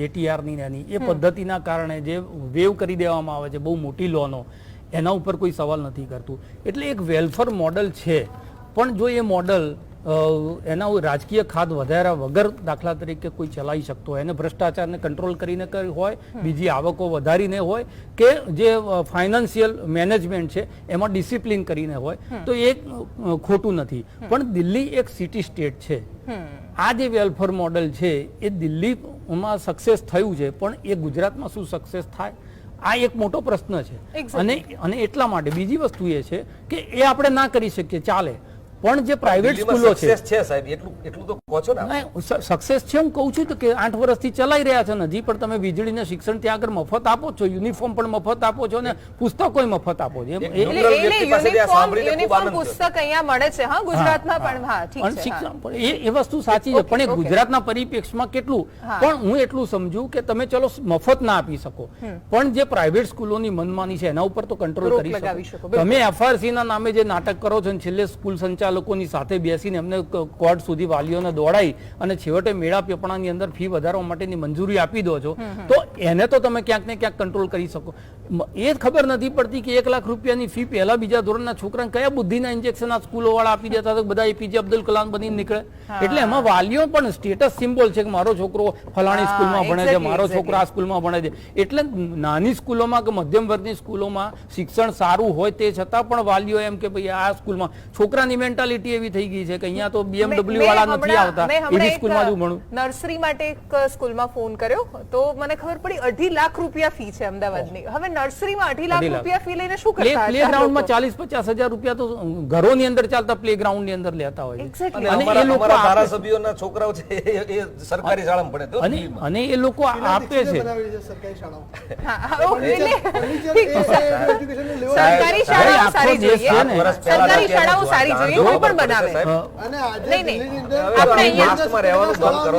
એટીઆરની એની, એ પદ્ધતિના કારણે જે વેવ કરી દેવામાં આવે છે બહુ મોટી લોનો, એના ઉપર કોઈ સવાલ નથી કરતું. એટલે એક વેલફેર મોડલ છે, પણ જો એ મોડલ એના રાજકીય ખાદ વધાર્યા વગર દાખલા તરીકે કોઈ ચલાવી શકતો હોય, એને ભ્રષ્ટાચારને કંટ્રોલ કરીને કરી હોય, બીજી આવકો વધારીને હોય, કે જે ફાઇનાન્શિયલ મેનેજમેન્ટ છે એમાં ડિસિપ્લિન કરીને હોય, તો એ ખોટું નથી. પણ દિલ્હી એક સિટી સ્ટેટ છે. આ જે વેલફેર મોડલ છે એ દિલ્હીમાં સક્સેસ થયું છે, પણ એ ગુજરાતમાં શું સક્સેસ થાય, આ એક મોટો પ્રશ્ન છે. અને એટલા માટે બીજી વસ્તુ એ છે કે એ આપણે ના કરી શકીએ, ચાલે, પણ જે પ્રાઇવેટ સ્કૂલો છે સાહેબ, એટલું તો કહો છો ને. સક્સેસ છે, હું કહું છું તો કે 8 વર્ષથી ચલાઈ રહ્યા છે હજી પણ તમે વીજળીને શિક્ષણ ત્યાં આગળ મફત આપો છો, યુનિફોર્મ પણ મફત આપો છો ને પુસ્તકો મફત આપો છો. યુનિફોર્મ પુસ્તક અહીંયા મળે છે હા ગુજરાતમાં પણ. હા, ઠીક છે. શિક્ષણ એ વસ્તુ સાચી છે, પણ એ ગુજરાતના પરિપ્રેક્ષમાં કેટલું. પણ હું એટલું સમજુ કે તમે ચલો મફત ના આપી શકો, પણ જે પ્રાઇવેટ સ્કૂલોની મનમાની છે એના ઉપર તો કંટ્રોલ કરી શકો. તમે એફઆરસી ના નામે જે નાટક કરો છો, છેલ્લે સ્કૂલ સંચાલકોની સાથે બેસીને એમને કોર્ટ સુધી વાલીઓને દોડાઈ અને છેવટે મેળા પેપણાની અંદર ફી વધારવા માટેની મંજૂરી આપી દો છો, તો એને તો તમે ક્યાંક ને ક્યાંક કંટ્રોલ કરી શકો. એ ખબર નથી પડતી કે 1 લાખ રૂપિયાની ફી પહેલા બીજા ધોરણના છોકરાને કયા બુદ્ધિના ઇન્જેક્શન આ સ્કૂલો વાળા આપી દેતા હતા, બધા એપીજે અબ્દુલ કલામ બની નીકળે. એટલે એમાં વાલીઓ પણ સ્ટેટસ સિમ્બોલ છે કે મારો છોકરો ફલાણી સ્કૂલમાં ભણે છે, મારો છોકરો આ સ્કૂલમાં ભણે છે. એટલે નાની સ્કૂલોમાં કે મધ્યમ વર્ગની સ્કૂલોમાં શિક્ષણ સારું હોય તે છતાં પણ વાલીઓ એમ કે ભાઈ આ સ્કૂલમાં છોકરાની ઇવેન્ટ મેન્ટાલિટી એવી થઈ ગઈ છે કે અહીંયા તો મેં BMW વાળા નથી હમણાં- આવતા મેં હમણાં એવી એક સ્કૂલમાં જ હું ભણું. નર્સરી માટે એક સ્કૂલમાં ફોન કર્યો તો મને ખબર પડી 2.5 લાખ રૂપિયા ફી છે અમદાવાદની. હવે નર્સરીમાં 2.5 લાખ 2.5 લાખ. રૂપિયા ફી લઈને શું પ્લે કરતા પ્લે હશે આ ગ્રાઉન્ડમાં લોકો? 40-50 હજાર રૂપિયા તો ઘરોની અંદર ચાલતા પ્લે ગ્રાઉન્ડ ની અંદર લેતા હોય છે. Exactly. અને અને એ લોકો અમારા આપે- ધારાસભ્યોના છોકરાઓ છે એ સરકારી શાળામાં ભણે તો અને એ લોકો આપે છે. બનાવેલી છે સરકારી શાળાઓ હા, હા, ઓકે, એટલે ફર્નિચર ઠીક છે. એજ્યુકેશનનું લેવલ સરકારી શાળાઓ આખો સારી દેશ જોઈએ. છે ને. સરકારી શાળાઓ સારી જોઈએ, કોઈ પણ બનાવે. અને આજે નહીં, નહીં. દિલ્હીની અંદર આપણે અહીંયા- માસ્કમાં રહેવાનું બંધ કરો.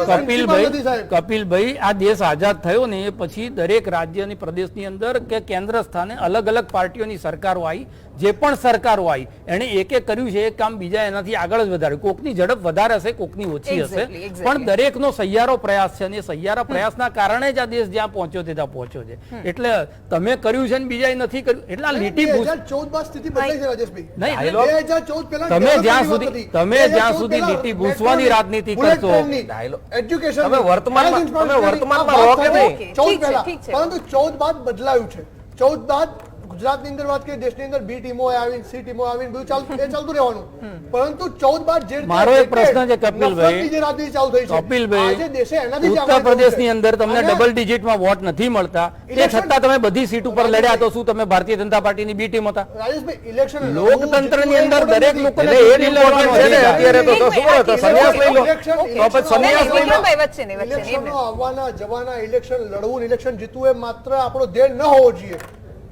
કપિલભાઈ આ દેશ આઝાદ થયો ને એ પછી દરેક રાજ્ય અને પ્રદેશની અંદર કે કેન્દ્ર સ્થાને અલગ અલગ પાર્ટીઓની સરકારો આવી, જે પણ સરકારો આવી એને એક એક કર્યું છે એક કામ બીજા એનાથી આગળ જ વધારે. કોકની ઝડપ વધારે હશે, કોકની ઓછી હશે, Exactly, exactly. પણ દરેકનો સહિયારો પ્રયાસ છે અને એ સહિયારા પ્રયાસના કારણે જ આ દેશ જ્યાં પહોંચ્યો તે ત્યાં પહોંચ્યો છે. એટલે તમે કર્યું છે ને બીજાએ નથી કર્યું એટલે આ લીટી ભૂસ 2014 માં સ્થિતિ બદલાઈ છે રાજેશભાઈ. નહીં, 2014 પહેલા તમે જ્યાં ડેવલપમેન્ટની સુધી વાત હતી. તમે જ્યાં 2014 સુધી પહેલા લીટી ભૂસવાની મેટ્રોની, રાજનીતિ બુલેટ કરશો, ટ્રેનની, ડાયલોગ. એજ્યુકેશન તમે વર્તમાનમાં રહો કે નહીં? Okay, 14 ઠીક છે, પહેલા. ઠીક છે. પરંતુ 14 બાદ બદલાયું છે. 14 બાદ ગુજરાતની અંદર વાત કરીએ, દેશની અંદર બી ટીમો આવીને સી ટીમો આવીને બધું ચાલતું રહેવાનું. પરંતુ 14 બાદ જે મારો એક પ્રશ્ન છે કપિલભાઈ. નફરતની જે રાજનીતિ ચાલુ થઈ છે, કપિલભાઈ, આજે દેશે એનાથી જ ઉત્તર આગળ પ્રદેશની જવું છે. અંદર તમને અને ડબલ ડિજિટમાં વોટ નથી મળતા, તે Election- છતાં તમે બધી સીટ ઉપર લડ્યા તો શું તમે ભારતીય જનતા પાર્ટીની બી ટીમ હતા? રાજેશભાઈ, ઇલેક્શન લોકતંત્રની અંદર દરેક લોકોને એટલે એ ચૂંટણી લડવાનો છે ને અધિકાર. અત્યારે તો શું કરો તો સંન્યાસ લઈ લો ઇલેક્શન- તો પછી સંન્યાસ નહીં, લઈ લો. વિક્રમભાઈ વચ્ચે નહીં, વચ્ચે નહીં, ઇલેક્શનો એમને. આવવાના જવાના ઇલેક્શન લડવું ઇલેક્શન જીતવું એ માત્ર આપણો ધ્યેય ન હોવો જોઈએ.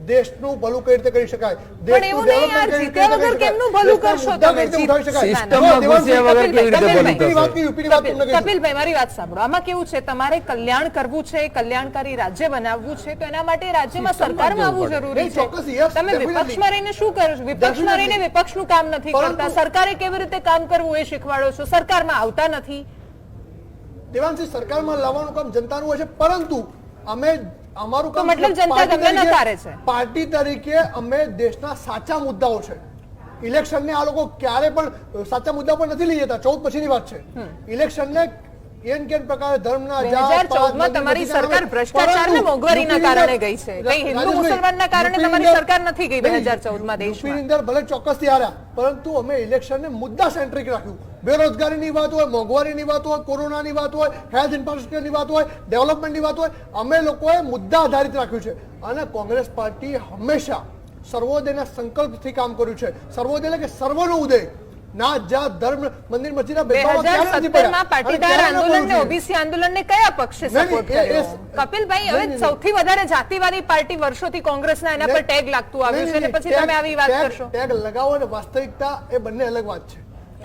દેશનું ભલું કઈ રીતે કરી શકાય, પણ એવું નહીં યાર, જીત્યા વગર કેમનું ભલું કરશો તમે? સિસ્ટમમાં ઘૂસ્યા વગર કેવી રીતે ભલું થશે? કપિલભાઈ, મારી વાત સાંભળો. આમાં કેવું છે, તમારે કલ્યાણ કરવું છે, કલ્યાણકારી રાજ્ય બનાવવું છે, તો એના માટે રાજ્યમાં સરકારમાં આવવું જરૂરી નહીં, છે. ચોક્કસ, yes, તમે definitely. વિપક્ષમાં રહીને શું કરો છો? વિપક્ષમાં રહીને વિપક્ષનું કામ નથી પરંતુ- કરતા, સરકારે કેવી રીતે કામ કરવું એ શીખવાડો છો, સરકારમાં આવતા નથી. દેવાંશી, સરકારમાં લાવવાનું કામ જનતાનું હોય છે, પરંતુ અમે અમારું તો કામ મતલબ જનતા પાર્ટી તમને તરીકે- નકારે છે. પાર્ટી તરીકે અમે દેશના સાચા મુદ્દાઓ છે. ઇલેક્શનને આ લોકો ક્યારે પણ સાચા મુદ્દા પર નથી લઈ જતા. 14 પછીની વાત છે. ઇલેક્શનને કેન કેન પ્રકારે ધર્મના 2014 માં તમારી સરકાર ભ્રષ્ટાચાર ને મોંઘવારીના કારણે ગઈ છે. કઈ હિન્દુ મુસલમાનના કારણે તમારી સરકાર નથી ગઈ 2014 માં દેશમાં. યુપીની અંદર ભલે ચોક્કસથી હાર્યા, પરંતુ અમે ઇલેક્શનને મુદ્દા સેન્ટ્રિક રાખ્યું. બેરોજગારીની વાત હોય, મોંઘવારીની વાત હોય, કોરોનાની વાત હોય, હેલ્થ ઇન્ફ્રાસ્ટ્રક્ચરની વાત હોય, ડેવલપમેન્ટની વાત હોય, અમે લોકોએ મુદ્દા આધારિત રાખ્યું છે. અને કોંગ્રેસ પાર્ટી હંમેશા સર્વોદયના સંકલ્પથી કામ કર્યું છે. સર્વોદય એટલે કે સર્વનો ઉદય. ના જાત ધર્મ મંદિર મસ્જિદના ભેદભાવ ક્યારે નથી 2017 પડ્યા. માં પાટીદાર અને ક્યારે ન આંદોલન ને બોલવું ઓબીસી આંદોલનને કયા પક્ષે નહીં, સપોર્ટ નહીં, કર્યો? કપિલભાઈ, હવે નહીં, સૌથી વધારે જાતિવાદી પાર્ટી વર્ષોથી કોંગ્રેસના એના પર ટેગ લાગતું આવ્યું છે અને પછી તમે આવી વાત કરશો. ટેગ લગાવો અને વાસ્તવિકતા એ બંને અલગ વાત છે.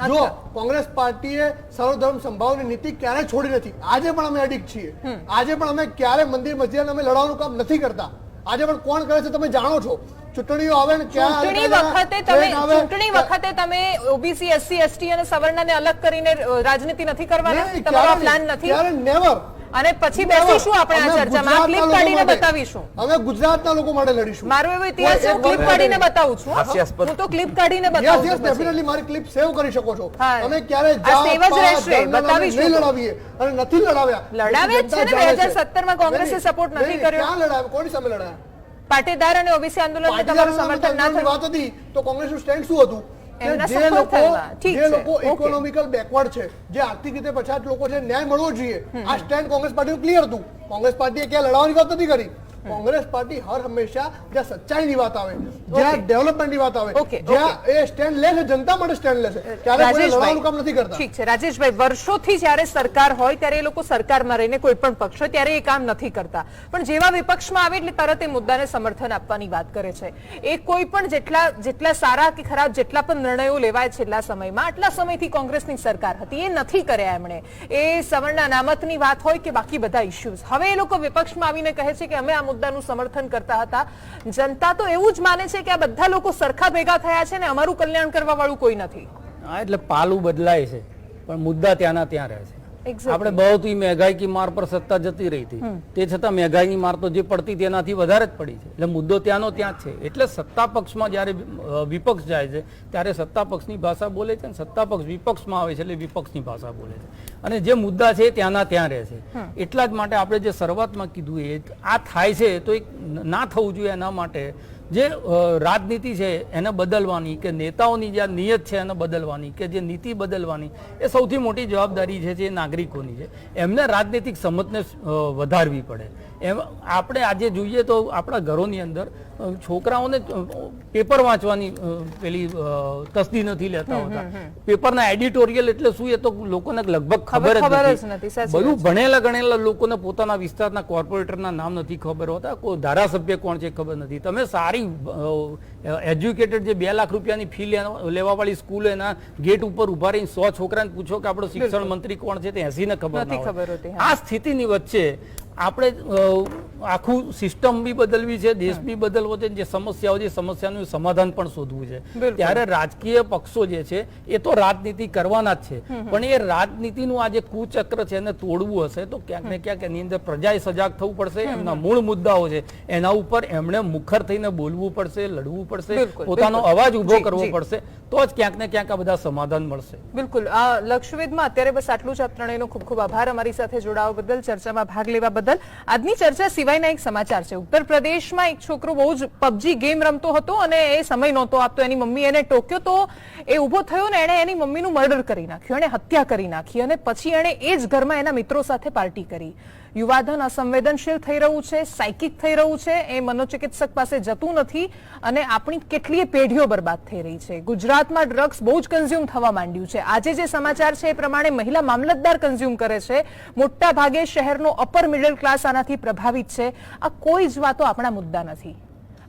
જો કોંગ્રેસ પાર્ટીએ સર્વધર્મ સંભાવની નીતિ ક્યારે છોડી નથી. આજે પણ અમે અડિગ છીએ. આજે પણ અમે ક્યારે મંદિર મસ્જિદ અમે લડવાનું કામ નથી કરતા. આજે પણ કોણ કરે છે તમે જાણો છો. ચૂંટણીઓ આવે ને ચૂંટણી વખતે તમે ઓબીસી એસસી એસટી અને સવર્ણને અલગ કરીને રાજનીતિ નથી કરવાના? તમારો પ્લાન નથી? નેવર. અને પછી બેસીશું આપણે આ ચર્ચામાં. આ ક્લિપ કાઢીને બતાવીશું. અમે ગુજરાતના લોકો માટે લડીશું. મારો એવો ઇતિહાસ છે, હું ક્લિપ કાઢીને બતાવું છું. હાસ્યાસ્પદ. હું તો ક્લિપ કાઢીને બતાવું છું. ડેફિનેટલી મારી ક્લિપ સેવ કરી શકો છો. હા. અમે ક્યારે આ save જ રહેશે, બતાવીશું. નહીં લડાવીએ અને નથી લડાવ્યા. લડાવ્યા જ છે ને. 2017 માં કોંગ્રેસે સપોર્ટ નથી કર્યો. ક્યાં લડાવ્યા? કોની સામે લડાયા? પાટીદાર અને ઓબીસી આંદોલનને તમારું સમર્થન ના થયું? વાત હતી તો કોંગ્રેસનું સ્ટેન્ડ શું હતું? એમના જે support લોકો થયેલા. ઠીક જે છે. લોકો Okay. ઇકોનોમિકલ બેકવર્ડ છે, જે આર્થિક રીતે પછાત લોકો છે, ન્યાય મળવો જોઈએ. આ સ્ટેન્ડ કોંગ્રેસ પાર્ટીનું ક્લિયર હતું. કોંગ્રેસ પાર્ટીએ ક્યાં લડાવવાની વાત નથી કરી. કોંગ્રેસ પાર્ટી હર હંમેશા જ્યાં સચ્ચાઈની વાત આવે, જ્યાં ડેવલપમેન્ટની વાત આવે, જ્યાં એ સ્ટેન્ડ લે છે, જનતા માટે સ્ટેન્ડ લે છે, ત્યારે કોઈ લડવાનું કામ નથી કરતા. ઠીક છે રાજેશભાઈ, વર્ષોથી જ્યારે સરકાર હોય ત્યારે એ લોકો સરકારમાં રહીને કોઈ પણ પક્ષ હોય ત્યારે એ કામ નથી કરતા, પણ જેવા વિપક્ષમાં આવે એટલે તરત એ મુદ્દાને સમર્થન આપવાની વાત કરે છે. એ કોઈ પણ જેટલા સારા કે ખરાબ જેટલા પણ નિર્ણયો લેવાય છેલ્લા સમયમાં, આટલા સમયથી કોંગ્રેસની સરકાર હતી, એ નથી કર્યા એમણે. એ સવર્ણ અનામતની વાત હોય કે બાકી બધા ઇશ્યુઝ, હવે એ લોકો વિપક્ષમાં આવીને કહે છે કે અમે આ મુદ્દાનું સમર્થન કરતા હતા. જનતા તો એવું જ માને છે કે આ બધા લોકો સરખા ભેગા થયા છે ને અમારું કલ્યાણ કરવા વાળું કોઈ નથી. હા, એટલે પાલું બદલાય છે પણ મુદ્દા ત્યાંના ત્યાં રહે છે. આપણે બહુ મહેંગાઈ કી માર પર સત્તા જતી રહી હતી, તે છતાં મહેંગાઈની માર તો જે પડતી તેનાથી વધારે જ પડી છે. એટલે મુદ્દો ત્યાંનો ત્યાં જ છે. એટલે સત્તા પક્ષમાં જયારે વિપક્ષ જાય છે ત્યારે સત્તા પક્ષની ભાષા બોલે છે અને સત્તા પક્ષ વિપક્ષમાં આવે છે એટલે વિપક્ષની ભાષા બોલે છે. અને જે મુદ્દા છે ત્યાંના ત્યાં રહે છે. એટલા જ માટે આપણે જે શરૂઆતમાં કીધું એ આ થાય છે તો એક ના થવું જોઈએ. એના માટે જે રાજનીતિ છે એને બદલવાની કે નેતાઓની જે નિયત છે એને બદલવાની કે જે નીતિ બદલવાની એ સૌથી મોટી જવાબદારી છે જે નાગરિકોની છે. એમને રાજનૈતિક સમજને વધારવી પડે. એમ આપણે આજે જોઈએ તો આપણા ઘરોની અંદર છોકરાઓને પેપર વાંચવાની પેલી તસ્દી નથી લેતા હોતા. પેપરના એડિટોરિયલ એટલે શું એ તો લોકોને લગભગ ખબર જ નથી. બધું ભણેલા ગણેલા લોકોને પોતાના વિસ્તારના કોર્પોરેટરના નામ નથી ખબર હોતા, કોઈ ધારાસભ્ય કોણ છે ખબર નથી. તમે સારી એજ્યુકેટેડ જે 2 લાખ રૂપિયાની ફી લેવા વાળી સ્કૂલ એના ગેટ ઉપર ઉભા રહીને 100 છોકરાને પૂછો કે આપણો શિક્ષણ મંત્રી કોણ છે તે 80 ને ખબર નથી. આ સ્થિતિની વચ્ચે આપણે આખું સિસ્ટમ બી બદલવી છે, દેશ બી બદલવો છે, જે સમસ્યાઓ છે સમસ્યાનું સમાધાન પણ શોધવું છે. ત્યારે રાજકીય પક્ષો જે છે એ તો રાજનીતિ કરવાના જ છે, પણ એ રાજનીતિનું આ જે કુચક્ર છે એને તોડવું હશે તો ક્યાંક ને ક્યાંક એની અંદર પ્રજાએ સજાગ થવું પડશે. એમના મૂળ મુદ્દાઓ છે એના ઉપર એમણે મુખર થઈને બોલવું પડશે, લડવું પડશે, પોતાનો અવાજ ઉભો કરવો પડશે, તો જ ક્યાંક ને ક્યાંક આ બધા સમાધાન મળશે. બિલકુલ. લક્ષવેદમાં અત્યારે બસ આટલું જ. આપ ત્રણેયનો ખૂબ ખૂબ આભાર અમારી સાથે જોડાવા બદલ, ચર્ચામાં ભાગ લેવા બદલ. આજની ચર્ચા સિવાયના એક સમાચાર છે. ઉત્તર પ્રદેશમાં એક છોકરો બહુ જ PUBG ગેમ રમતો હતો અને એ સમય નહોતો આપતો. એની મમ્મી એને ટોક્યો તો એ ઉભો થયો ને એણે એની મમ્મીનું મર્ડર કરી નાખ્યું, એણે હત્યા કરી નાખી અને પછી એણે એ જ ઘરમાં એના મિત્રો સાથે પાર્ટી કરી. યુવાધન અસંવેદનશીલ થઈ રહ્યું છે, સાયકિક થઈ રહ્યું છે, એ મનોચિકિત્સક પાસે જતું નથી અને આપણી કેટલીય પેઢીઓ બરબાદ થઈ રહી છે. ગુજરાતમાં ડ્રગ્સ બહુ જ કન્ઝ્યુમ થવા માંડ્યું છે. આજે જે સમાચાર છે એ પ્રમાણે મહિલા મામલતદાર કન્ઝ્યુમ કરે છે. મોટા ભાગે શહેરનો અપર મિડલ ક્લાસ આનાથી પ્રભાવિત છે. આ કોઈ જ વાતો આપણા મુદ્દા નથી.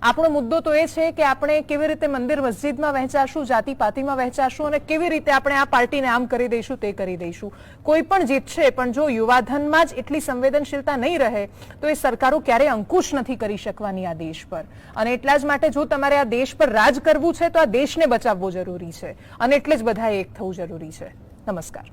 આપણો મુદ્દો તો એ છે કે આપણે કેવી રીતે મંદિર મસ્જિદમાં વહેંચાશું, જાતિ પાતિમાં વહેંચાશું અને કેવી રીતે આપણે આ પાર્ટીને આમ કરી દઈશું, તે કરી દઈશું. કોઈ પણ જીતશે, પણ જો યુવાધનમાં જ એટલી સંવેદનશીલતા નહીં રહે તો એ સરકારો ક્યારેય અંકુશ નથી કરી શકવાની આ દેશ પર. અને એટલા જ માટે જો તમારે આ દેશ પર રાજ કરવું છે તો આ દેશને બચાવવો જરૂરી છે અને એટલે જ બધાએ એક થવું જરૂરી છે. નમસ્કાર.